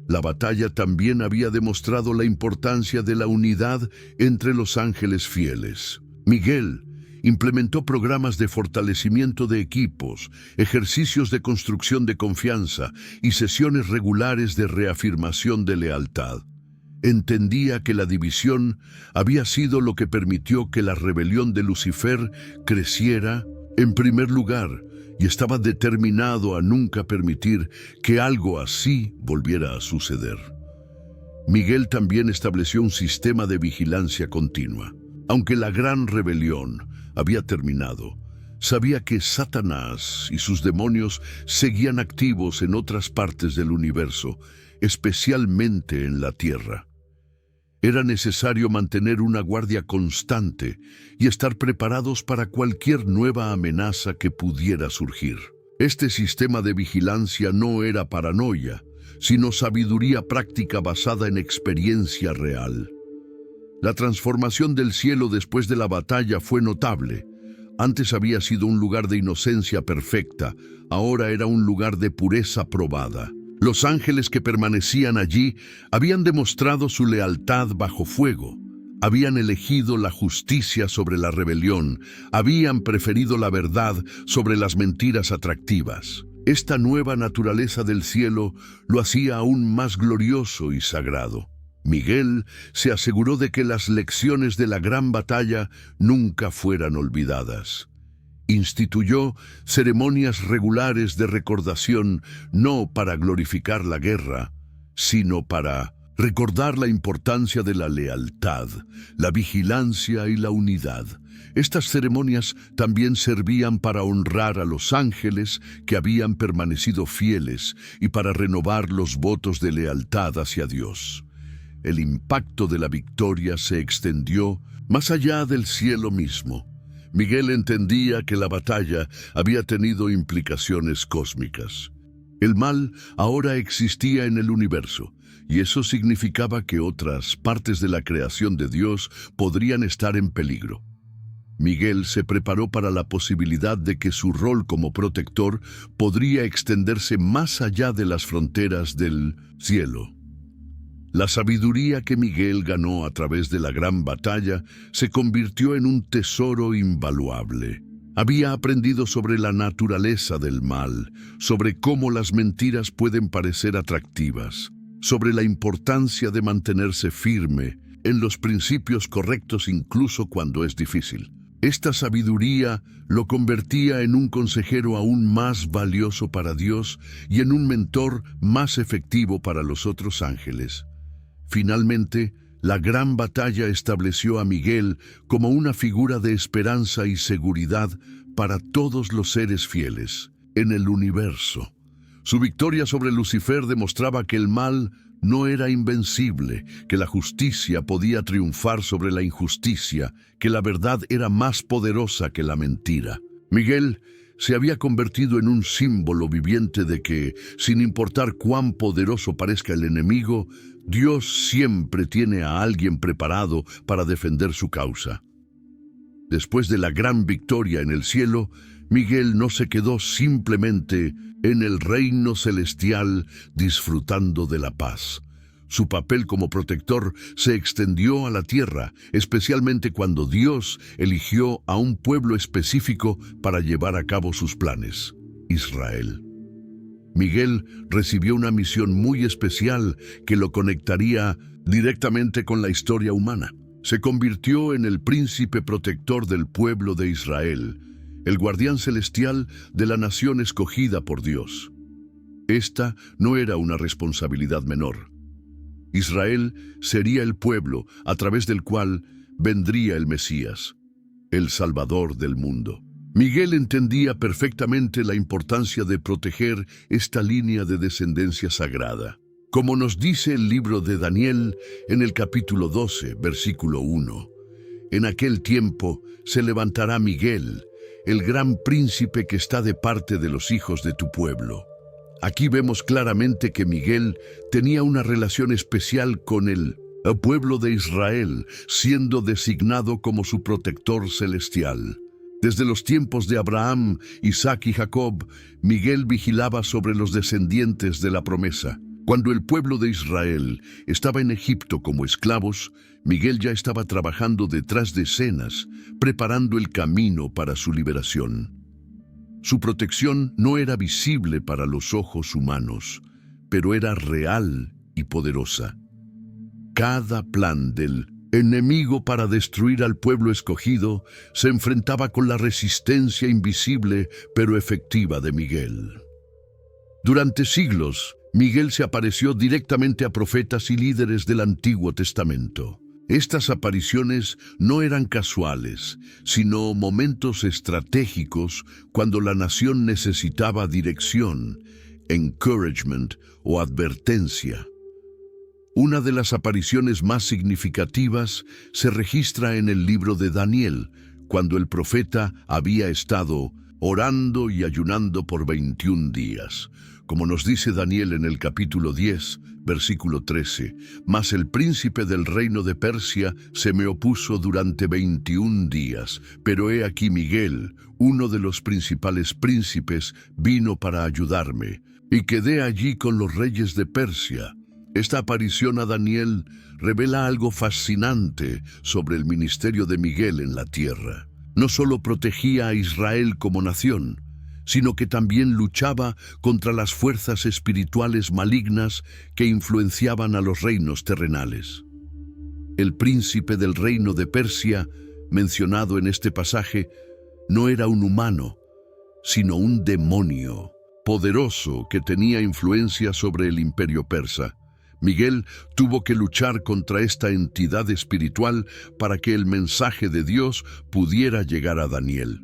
La batalla también había demostrado la importancia de la unidad entre los ángeles fieles. Miguel implementó programas de fortalecimiento de equipos, ejercicios de construcción de confianza y sesiones regulares de reafirmación de lealtad. Entendía que la división había sido lo que permitió que la rebelión de Lucifer creciera en primer lugar, y estaba determinado a nunca permitir que algo así volviera a suceder. Miguel también estableció un sistema de vigilancia continua. Aunque la gran rebelión había terminado, sabía que Satanás y sus demonios seguían activos en otras partes del universo, especialmente en la Tierra. Era necesario mantener una guardia constante y estar preparados para cualquier nueva amenaza que pudiera surgir. Este sistema de vigilancia no era paranoia, sino sabiduría práctica basada en experiencia real. La transformación del cielo después de la batalla fue notable. Antes había sido un lugar de inocencia perfecta, ahora era un lugar de pureza probada. Los ángeles que permanecían allí habían demostrado su lealtad bajo fuego, habían elegido la justicia sobre la rebelión, habían preferido la verdad sobre las mentiras atractivas. Esta nueva naturaleza del cielo lo hacía aún más glorioso y sagrado. Miguel se aseguró de que las lecciones de la gran batalla nunca fueran olvidadas. Instituyó ceremonias regulares de recordación no para glorificar la guerra, sino para recordar la importancia de la lealtad, la vigilancia y la unidad. Estas ceremonias también servían para honrar a los ángeles que habían permanecido fieles y para renovar los votos de lealtad hacia Dios. El impacto de la victoria se extendió más allá del cielo mismo. Miguel entendía que la batalla había tenido implicaciones cósmicas. El mal ahora existía en el universo, y eso significaba que otras partes de la creación de Dios podrían estar en peligro. Miguel se preparó para la posibilidad de que su rol como protector podría extenderse más allá de las fronteras del cielo. La sabiduría que Miguel ganó a través de la gran batalla se convirtió en un tesoro invaluable. Había aprendido sobre la naturaleza del mal, sobre cómo las mentiras pueden parecer atractivas, sobre la importancia de mantenerse firme en los principios correctos incluso cuando es difícil. Esta sabiduría lo convertía en un consejero aún más valioso para Dios y en un mentor más efectivo para los otros ángeles. Finalmente, la gran batalla estableció a Miguel como una figura de esperanza y seguridad para todos los seres fieles en el universo. Su victoria sobre Lucifer demostraba que el mal no era invencible, que la justicia podía triunfar sobre la injusticia, que la verdad era más poderosa que la mentira. Miguel se había convertido en un símbolo viviente de que, sin importar cuán poderoso parezca el enemigo, Dios siempre tiene a alguien preparado para defender su causa. Después de la gran victoria en el cielo, Miguel no se quedó simplemente en el reino celestial disfrutando de la paz. Su papel como protector se extendió a la tierra, especialmente cuando Dios eligió a un pueblo específico para llevar a cabo sus planes: Israel. Miguel recibió una misión muy especial que lo conectaría directamente con la historia humana. Se convirtió en el príncipe protector del pueblo de Israel, el guardián celestial de la nación escogida por Dios. Esta no era una responsabilidad menor. Israel sería el pueblo a través del cual vendría el Mesías, el Salvador del mundo. Miguel entendía perfectamente la importancia de proteger esta línea de descendencia sagrada. Como nos dice el libro de Daniel en el capítulo 12, versículo 1, en aquel tiempo se levantará Miguel, el gran príncipe que está de parte de los hijos de tu pueblo. Aquí vemos claramente que Miguel tenía una relación especial con el pueblo de Israel, siendo designado como su protector celestial. Desde los tiempos de Abraham, Isaac y Jacob, Miguel vigilaba sobre los descendientes de la promesa. Cuando el pueblo de Israel estaba en Egipto como esclavos, Miguel ya estaba trabajando detrás de escenas, preparando el camino para su liberación. Su protección no era visible para los ojos humanos, pero era real y poderosa. Cada plan del enemigo para destruir al pueblo escogido se enfrentaba con la resistencia invisible pero efectiva de Miguel. Durante siglos, Miguel se apareció directamente a profetas y líderes del Antiguo Testamento. Estas apariciones no eran casuales, sino momentos estratégicos cuando la nación necesitaba dirección, encouragement o advertencia. Una de las apariciones más significativas se registra en el libro de Daniel, cuando el profeta había estado orando y ayunando por 21 días. Como nos dice Daniel en el capítulo 10, versículo 13, «Mas el príncipe del reino de Persia se me opuso durante 21 días, pero he aquí Miguel, uno de los principales príncipes, vino para ayudarme, y quedé allí con los reyes de Persia». Esta aparición a Daniel revela algo fascinante sobre el ministerio de Miguel en la tierra. No solo protegía a Israel como nación, sino que también luchaba contra las fuerzas espirituales malignas que influenciaban a los reinos terrenales. El príncipe del reino de Persia, mencionado en este pasaje, no era un humano, sino un demonio poderoso que tenía influencia sobre el imperio persa. Miguel tuvo que luchar contra esta entidad espiritual para que el mensaje de Dios pudiera llegar a Daniel.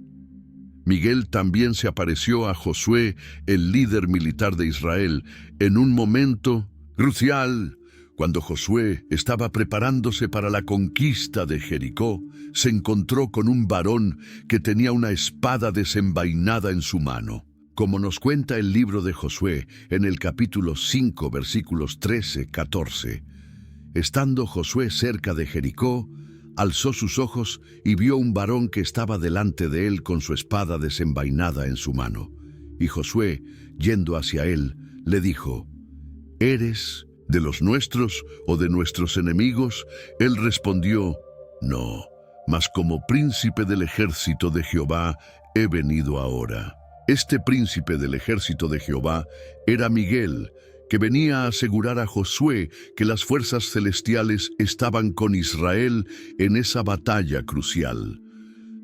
Miguel también se apareció a Josué, el líder militar de Israel, en un momento crucial. Cuando Josué estaba preparándose para la conquista de Jericó, se encontró con un varón que tenía una espada desenvainada en su mano. Como nos cuenta el libro de Josué en el capítulo 5, versículos 13-14, estando Josué cerca de Jericó, alzó sus ojos y vio un varón que estaba delante de él con su espada desenvainada en su mano. Y Josué, yendo hacia él, le dijo: ¿Eres de los nuestros o de nuestros enemigos? Él respondió: No, mas como príncipe del ejército de Jehová he venido ahora. Este príncipe del ejército de Jehová era Miguel, que venía a asegurar a Josué que las fuerzas celestiales estaban con Israel en esa batalla crucial.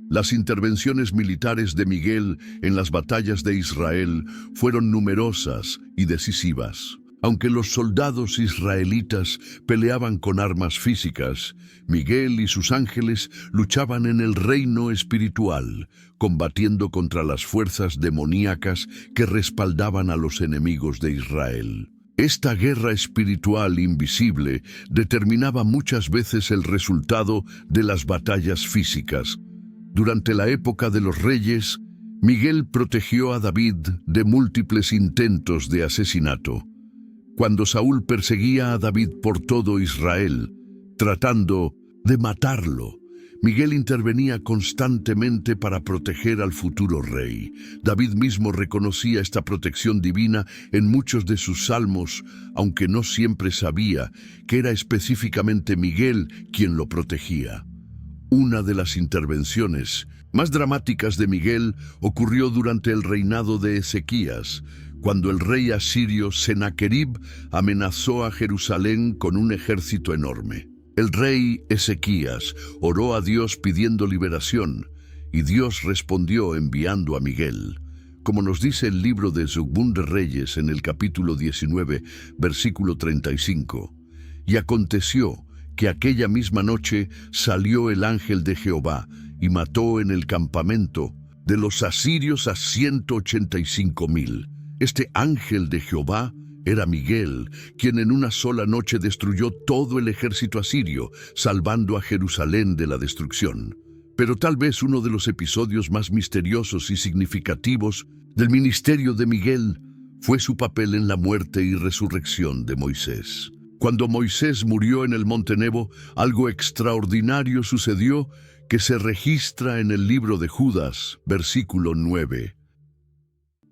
Las intervenciones militares de Miguel en las batallas de Israel fueron numerosas y decisivas. Aunque los soldados israelitas peleaban con armas físicas, Miguel y sus ángeles luchaban en el reino espiritual, combatiendo contra las fuerzas demoníacas que respaldaban a los enemigos de Israel. Esta guerra espiritual invisible determinaba muchas veces el resultado de las batallas físicas. Durante la época de los reyes, Miguel protegió a David de múltiples intentos de asesinato. Cuando Saúl perseguía a David por todo Israel, tratando de matarlo, Miguel intervenía constantemente para proteger al futuro rey. David mismo reconocía esta protección divina en muchos de sus salmos, aunque no siempre sabía que era específicamente Miguel quien lo protegía. Una de las intervenciones más dramáticas de Miguel ocurrió durante el reinado de Ezequías, cuando el rey asirio Sennacherib amenazó a Jerusalén con un ejército enorme. El rey Ezequías oró a Dios pidiendo liberación, y Dios respondió enviando a Miguel. Como nos dice el libro de Segundo de Reyes en el capítulo 19, versículo 35, «Y aconteció que aquella misma noche salió el ángel de Jehová y mató en el campamento de los asirios a 185,000. Este ángel de Jehová era Miguel, quien en una sola noche destruyó todo el ejército asirio, salvando a Jerusalén de la destrucción. Pero tal vez uno de los episodios más misteriosos y significativos del ministerio de Miguel fue su papel en la muerte y resurrección de Moisés. Cuando Moisés murió en el Monte Nebo, algo extraordinario sucedió que se registra en el libro de Judas, versículo 9.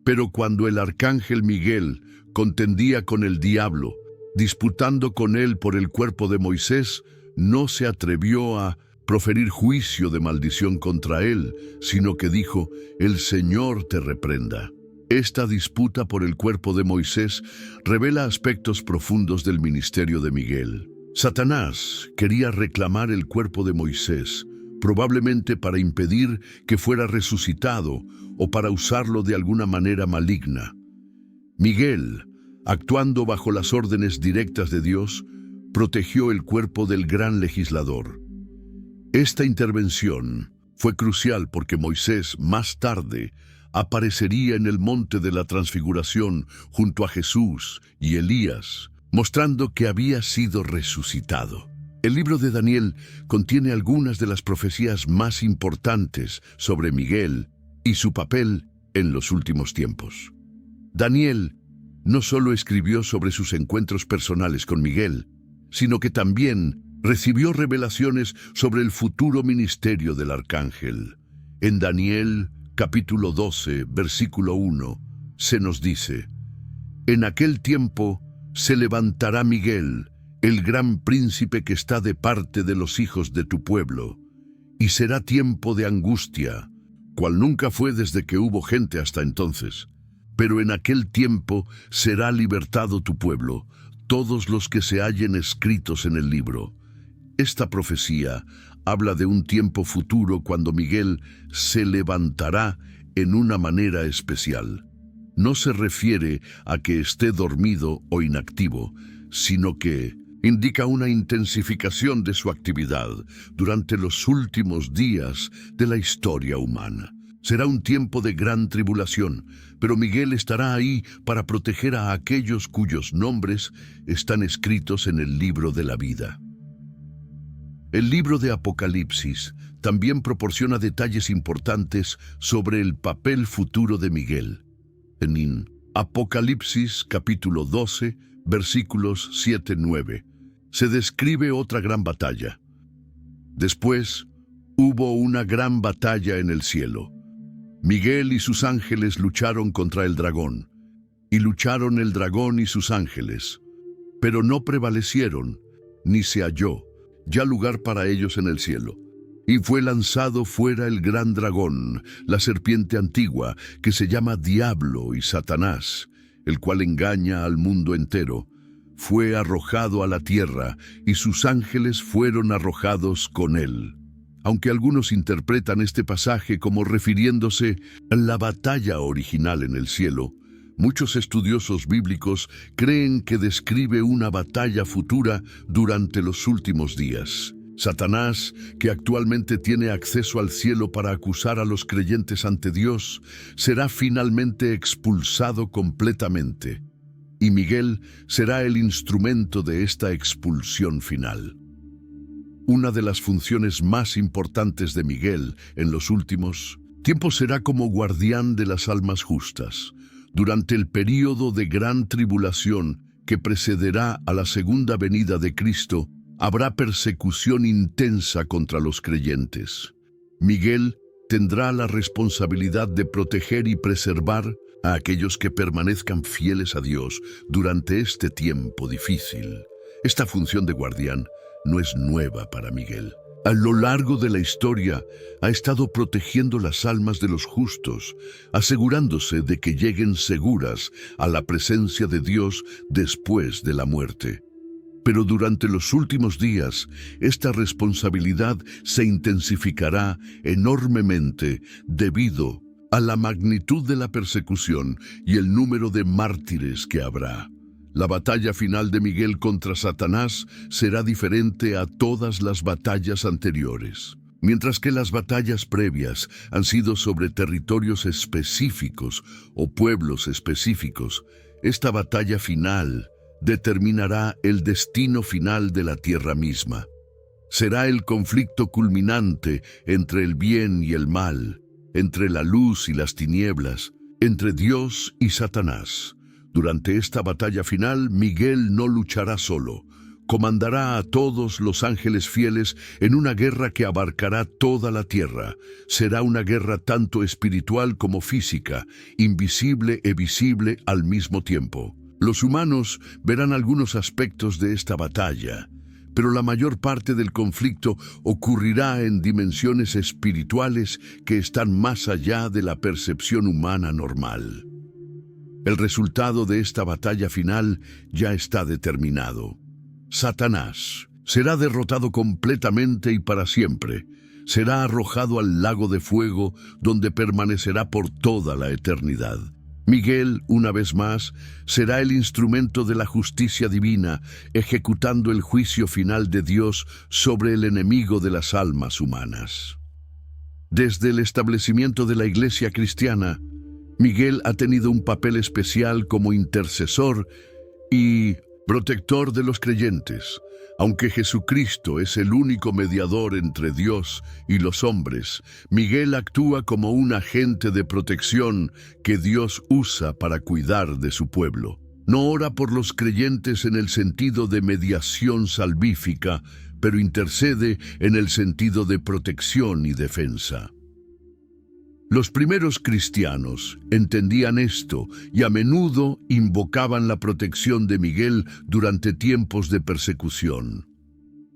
Pero cuando el arcángel Miguel contendía con el diablo, disputando con él por el cuerpo de Moisés, no se atrevió a proferir juicio de maldición contra él, sino que dijo: «El Señor te reprenda». Esta disputa por el cuerpo de Moisés revela aspectos profundos del ministerio de Miguel. Satanás quería reclamar el cuerpo de Moisés, probablemente para impedir que fuera resucitado o para usarlo de alguna manera maligna. Miguel, actuando bajo las órdenes directas de Dios, protegió el cuerpo del gran legislador. Esta intervención fue crucial porque Moisés, más tarde, aparecería en el monte de la Transfiguración junto a Jesús y Elías, mostrando que había sido resucitado. El libro de Daniel contiene algunas de las profecías más importantes sobre Miguel y su papel en los últimos tiempos. Daniel no solo escribió sobre sus encuentros personales con Miguel, sino que también recibió revelaciones sobre el futuro ministerio del arcángel. En Daniel, capítulo 12, versículo 1, se nos dice: «En aquel tiempo se levantará Miguel, el gran príncipe que está de parte de los hijos de tu pueblo, y será tiempo de angustia, cual nunca fue desde que hubo gente hasta entonces. Pero en aquel tiempo será libertado tu pueblo, todos los que se hallen escritos en el libro». Esta profecía habla de un tiempo futuro cuando Miguel se levantará en una manera especial. No se refiere a que esté dormido o inactivo, sino que indica una intensificación de su actividad durante los últimos días de la historia humana. Será un tiempo de gran tribulación, pero Miguel estará ahí para proteger a aquellos cuyos nombres están escritos en el libro de la vida. El libro de Apocalipsis también proporciona detalles importantes sobre el papel futuro de Miguel. En Apocalipsis capítulo 12, versículos 7-9, se describe otra gran batalla. Después, hubo una gran batalla en el cielo. Miguel y sus ángeles lucharon contra el dragón, y lucharon el dragón y sus ángeles, pero no prevalecieron, ni se halló ya lugar para ellos en el cielo. Y fue lanzado fuera el gran dragón, la serpiente antigua, que se llama Diablo y Satanás, el cual engaña al mundo entero. Fue arrojado a la tierra, y sus ángeles fueron arrojados con él. Aunque algunos interpretan este pasaje como refiriéndose a la batalla original en el cielo, muchos estudiosos bíblicos creen que describe una batalla futura durante los últimos días. Satanás, que actualmente tiene acceso al cielo para acusar a los creyentes ante Dios, será finalmente expulsado completamente, y Miguel será el instrumento de esta expulsión final. Una de las funciones más importantes de Miguel en los últimos tiempos será como guardián de las almas justas. Durante el período de gran tribulación que precederá a la segunda venida de Cristo, habrá persecución intensa contra los creyentes. Miguel tendrá la responsabilidad de proteger y preservar a aquellos que permanezcan fieles a Dios durante este tiempo difícil. Esta función de guardián no es nueva para Miguel. A lo largo de la historia ha estado protegiendo las almas de los justos, asegurándose de que lleguen seguras a la presencia de Dios después de la muerte. Pero durante los últimos días, esta responsabilidad se intensificará enormemente debido a la magnitud de la persecución y el número de mártires que habrá. La batalla final de Miguel contra Satanás será diferente a todas las batallas anteriores. Mientras que las batallas previas han sido sobre territorios específicos o pueblos específicos, esta batalla final determinará el destino final de la tierra misma. Será el conflicto culminante entre el bien y el mal, entre la luz y las tinieblas, entre Dios y Satanás. Durante esta batalla final, Miguel no luchará solo. Comandará a todos los ángeles fieles en una guerra que abarcará toda la tierra. Será una guerra tanto espiritual como física, invisible e visible al mismo tiempo. Los humanos verán algunos aspectos de esta batalla, pero la mayor parte del conflicto ocurrirá en dimensiones espirituales que están más allá de la percepción humana normal. El resultado de esta batalla final ya está determinado. Satanás será derrotado completamente y para siempre. Será arrojado al lago de fuego, donde permanecerá por toda la eternidad. Miguel, una vez más, será el instrumento de la justicia divina, ejecutando el juicio final de Dios sobre el enemigo de las almas humanas. Desde el establecimiento de la Iglesia cristiana, Miguel ha tenido un papel especial como intercesor y protector de los creyentes. Aunque Jesucristo es el único mediador entre Dios y los hombres, Miguel actúa como un agente de protección que Dios usa para cuidar de su pueblo. No ora por los creyentes en el sentido de mediación salvífica, pero intercede en el sentido de protección y defensa. Los primeros cristianos entendían esto y a menudo invocaban la protección de Miguel durante tiempos de persecución.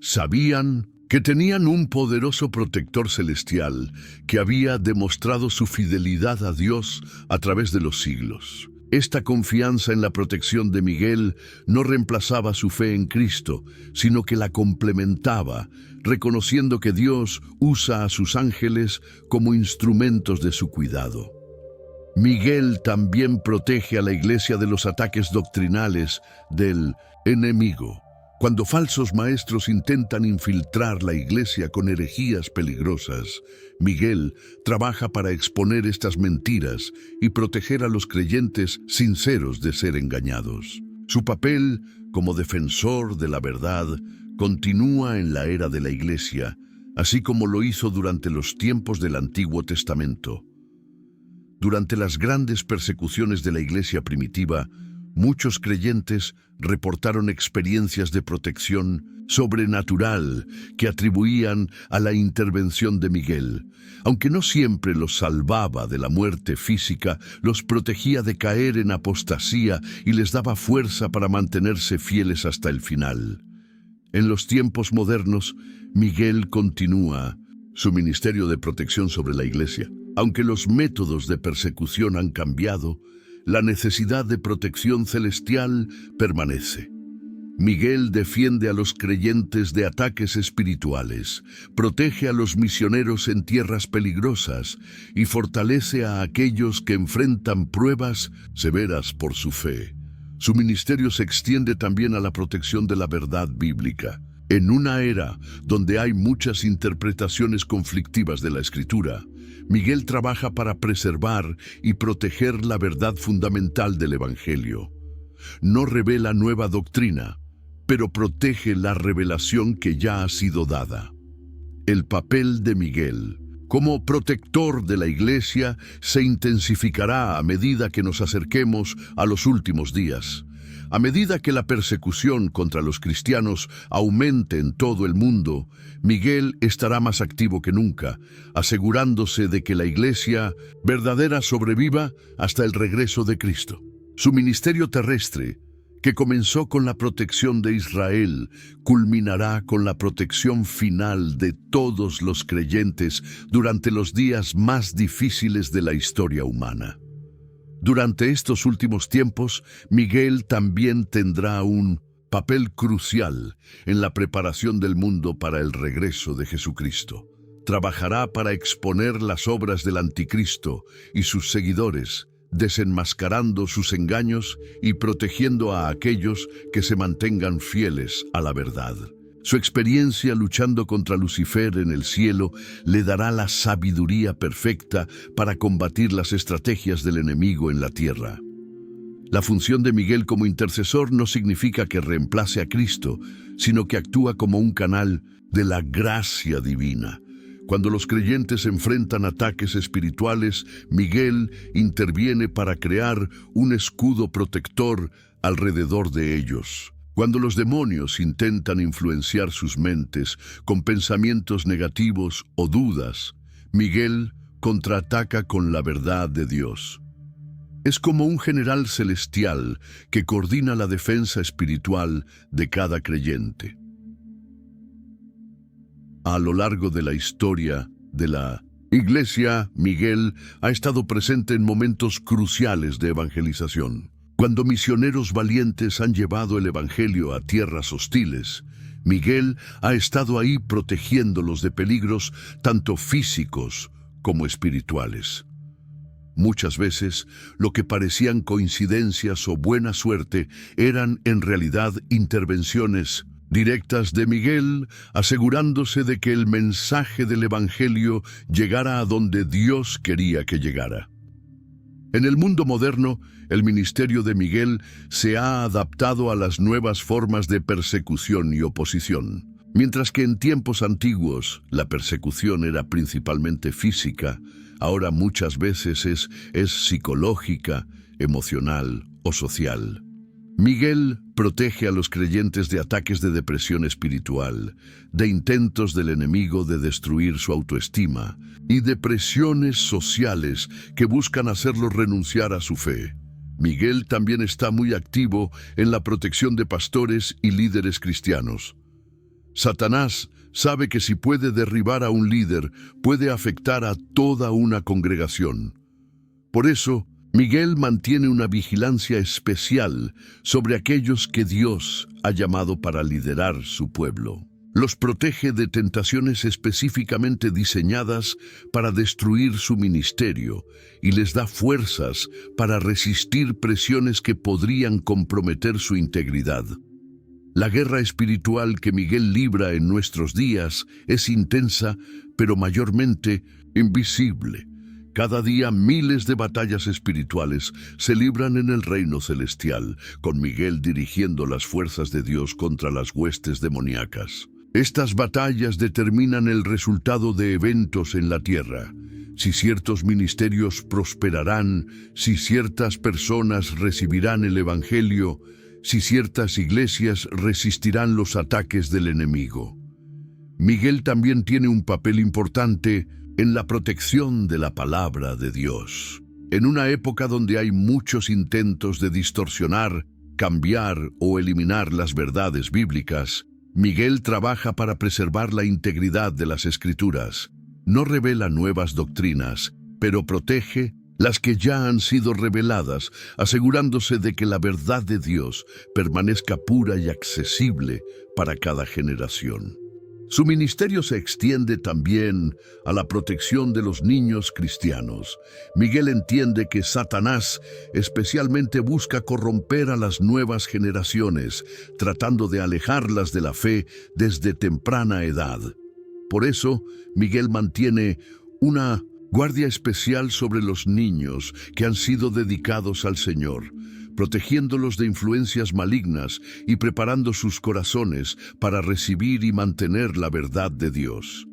Sabían que tenían un poderoso protector celestial que había demostrado su fidelidad a Dios a través de los siglos. Esta confianza en la protección de Miguel no reemplazaba su fe en Cristo, sino que la complementaba, reconociendo que Dios usa a sus ángeles como instrumentos de su cuidado. Miguel también protege a la iglesia de los ataques doctrinales del enemigo. Cuando falsos maestros intentan infiltrar la iglesia con herejías peligrosas, Miguel trabaja para exponer estas mentiras y proteger a los creyentes sinceros de ser engañados. Su papel como defensor de la verdad continúa en la era de la iglesia, así como lo hizo durante los tiempos del Antiguo Testamento. Durante las grandes persecuciones de la iglesia primitiva, muchos creyentes reportaron experiencias de protección sobrenatural que atribuían a la intervención de Miguel. Aunque no siempre los salvaba de la muerte física, los protegía de caer en apostasía y les daba fuerza para mantenerse fieles hasta el final. En los tiempos modernos, Miguel continúa su ministerio de protección sobre la iglesia. Aunque los métodos de persecución han cambiado, la necesidad de protección celestial permanece. Miguel defiende a los creyentes de ataques espirituales, protege a los misioneros en tierras peligrosas y fortalece a aquellos que enfrentan pruebas severas por su fe. Su ministerio se extiende también a la protección de la verdad bíblica. En una era donde hay muchas interpretaciones conflictivas de la Escritura, Miguel trabaja para preservar y proteger la verdad fundamental del Evangelio. No revela nueva doctrina, pero protege la revelación que ya ha sido dada. El papel de Miguel como protector de la iglesia se intensificará a medida que nos acerquemos a los últimos días. A medida que la persecución contra los cristianos aumente en todo el mundo, Miguel estará más activo que nunca, asegurándose de que la iglesia verdadera sobreviva hasta el regreso de Cristo. Su ministerio terrestre, que comenzó con la protección de Israel, culminará con la protección final de todos los creyentes durante los días más difíciles de la historia humana. Durante estos últimos tiempos, Miguel también tendrá un papel crucial en la preparación del mundo para el regreso de Jesucristo. Trabajará para exponer las obras del anticristo y sus seguidores, desenmascarando sus engaños y protegiendo a aquellos que se mantengan fieles a la verdad. Su experiencia luchando contra Lucifer en el cielo le dará la sabiduría perfecta para combatir las estrategias del enemigo en la tierra. La función de Miguel como intercesor no significa que reemplace a Cristo, sino que actúa como un canal de la gracia divina. Cuando los creyentes enfrentan ataques espirituales, Miguel interviene para crear un escudo protector alrededor de ellos. Cuando los demonios intentan influenciar sus mentes con pensamientos negativos o dudas, Miguel contraataca con la verdad de Dios. Es como un general celestial que coordina la defensa espiritual de cada creyente. A lo largo de la historia de la Iglesia, Miguel ha estado presente en momentos cruciales de evangelización. Cuando misioneros valientes han llevado el Evangelio a tierras hostiles, Miguel ha estado ahí protegiéndolos de peligros tanto físicos como espirituales. Muchas veces, lo que parecían coincidencias o buena suerte eran en realidad intervenciones directas de Miguel, asegurándose de que el mensaje del Evangelio llegara a donde Dios quería que llegara. En el mundo moderno, el ministerio de Miguel se ha adaptado a las nuevas formas de persecución y oposición. Mientras que en tiempos antiguos la persecución era principalmente física, ahora muchas veces es psicológica, emocional o social. Miguel protege a los creyentes de ataques de depresión espiritual, de intentos del enemigo de destruir su autoestima y de presiones sociales que buscan hacerlos renunciar a su fe. Miguel también está muy activo en la protección de pastores y líderes cristianos. Satanás sabe que si puede derribar a un líder, puede afectar a toda una congregación. Por eso, Miguel mantiene una vigilancia especial sobre aquellos que Dios ha llamado para liderar su pueblo. Los protege de tentaciones específicamente diseñadas para destruir su ministerio y les da fuerzas para resistir presiones que podrían comprometer su integridad. La guerra espiritual que Miguel libra en nuestros días es intensa, pero mayormente invisible. Cada día miles de batallas espirituales se libran en el reino celestial, con Miguel dirigiendo las fuerzas de Dios contra las huestes demoníacas. Estas batallas determinan el resultado de eventos en la tierra. Si ciertos ministerios prosperarán, si ciertas personas recibirán el Evangelio, si ciertas iglesias resistirán los ataques del enemigo. Miguel también tiene un papel importante en la protección de la palabra de Dios. En una época donde hay muchos intentos de distorsionar, cambiar o eliminar las verdades bíblicas, Miguel trabaja para preservar la integridad de las Escrituras. No revela nuevas doctrinas, pero protege las que ya han sido reveladas, asegurándose de que la verdad de Dios permanezca pura y accesible para cada generación. Su ministerio se extiende también a la protección de los niños cristianos. Miguel entiende que Satanás especialmente busca corromper a las nuevas generaciones, tratando de alejarlas de la fe desde temprana edad. Por eso, Miguel mantiene una guardia especial sobre los niños que han sido dedicados al Señor, protegiéndolos de influencias malignas y preparando sus corazones para recibir y mantener la verdad de Dios.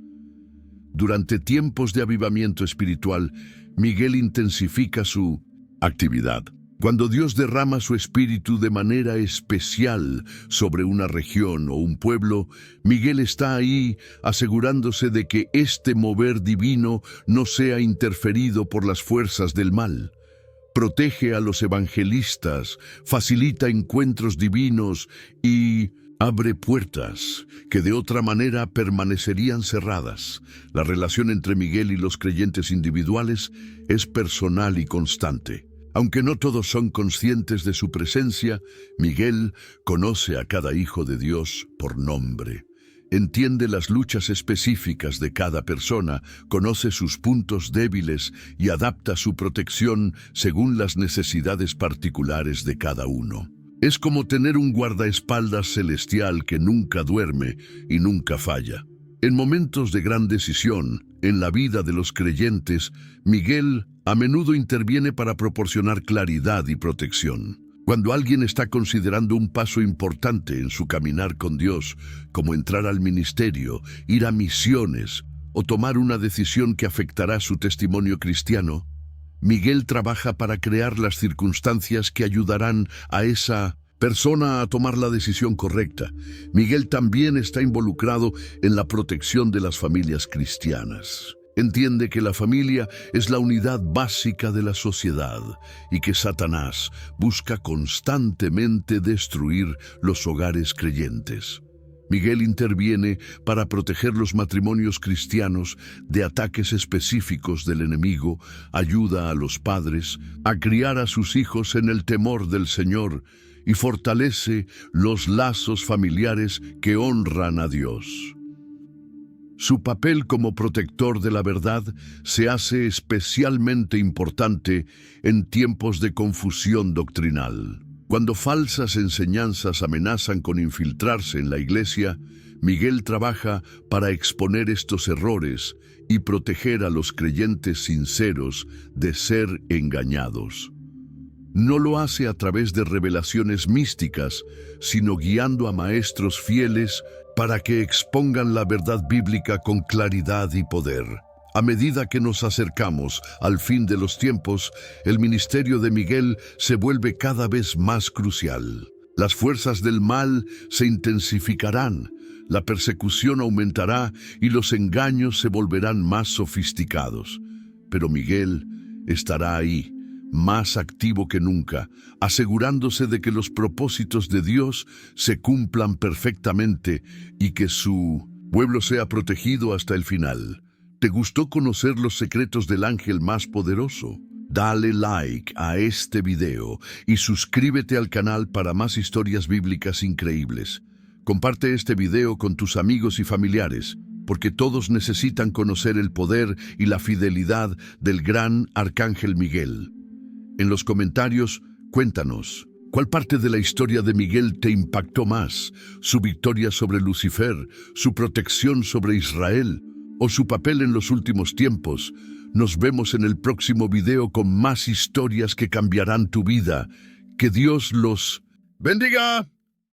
Durante tiempos de avivamiento espiritual, Miguel intensifica su actividad. Cuando Dios derrama su espíritu de manera especial sobre una región o un pueblo, Miguel está ahí asegurándose de que este mover divino no sea interferido por las fuerzas del mal. Protege a los evangelistas, facilita encuentros divinos y abre puertas que de otra manera permanecerían cerradas. La relación entre Miguel y los creyentes individuales es personal y constante. Aunque no todos son conscientes de su presencia, Miguel conoce a cada hijo de Dios por nombre. Entiende las luchas específicas de cada persona, conoce sus puntos débiles y adapta su protección según las necesidades particulares de cada uno. Es como tener un guardaespaldas celestial que nunca duerme y nunca falla. En momentos de gran decisión en la vida de los creyentes, Miguel a menudo interviene para proporcionar claridad y protección. Cuando alguien está considerando un paso importante en su caminar con Dios, como entrar al ministerio, ir a misiones o tomar una decisión que afectará su testimonio cristiano, Miguel trabaja para crear las circunstancias que ayudarán a esa persona a tomar la decisión correcta. Miguel también está involucrado en la protección de las familias cristianas. Entiende que la familia es la unidad básica de la sociedad y que Satanás busca constantemente destruir los hogares creyentes. Miguel interviene para proteger los matrimonios cristianos de ataques específicos del enemigo, ayuda a los padres a criar a sus hijos en el temor del Señor y fortalece los lazos familiares que honran a Dios. Su papel como protector de la verdad se hace especialmente importante en tiempos de confusión doctrinal. Cuando falsas enseñanzas amenazan con infiltrarse en la iglesia, Miguel trabaja para exponer estos errores y proteger a los creyentes sinceros de ser engañados. No lo hace a través de revelaciones místicas, sino guiando a maestros fieles para que expongan la verdad bíblica con claridad y poder. A medida que nos acercamos al fin de los tiempos, el ministerio de Miguel se vuelve cada vez más crucial. Las fuerzas del mal se intensificarán, la persecución aumentará y los engaños se volverán más sofisticados. Pero Miguel estará ahí, más activo que nunca, asegurándose de que los propósitos de Dios se cumplan perfectamente y que su pueblo sea protegido hasta el final. ¿Te gustó conocer los secretos del ángel más poderoso? Dale like a este video y suscríbete al canal para más historias bíblicas increíbles. Comparte este video con tus amigos y familiares, porque todos necesitan conocer el poder y la fidelidad del gran arcángel Miguel. En los comentarios, cuéntanos, ¿cuál parte de la historia de Miguel te impactó más? ¿Su victoria sobre Lucifer, su protección sobre Israel o su papel en los últimos tiempos? Nos vemos en el próximo video con más historias que cambiarán tu vida. Que Dios los bendiga.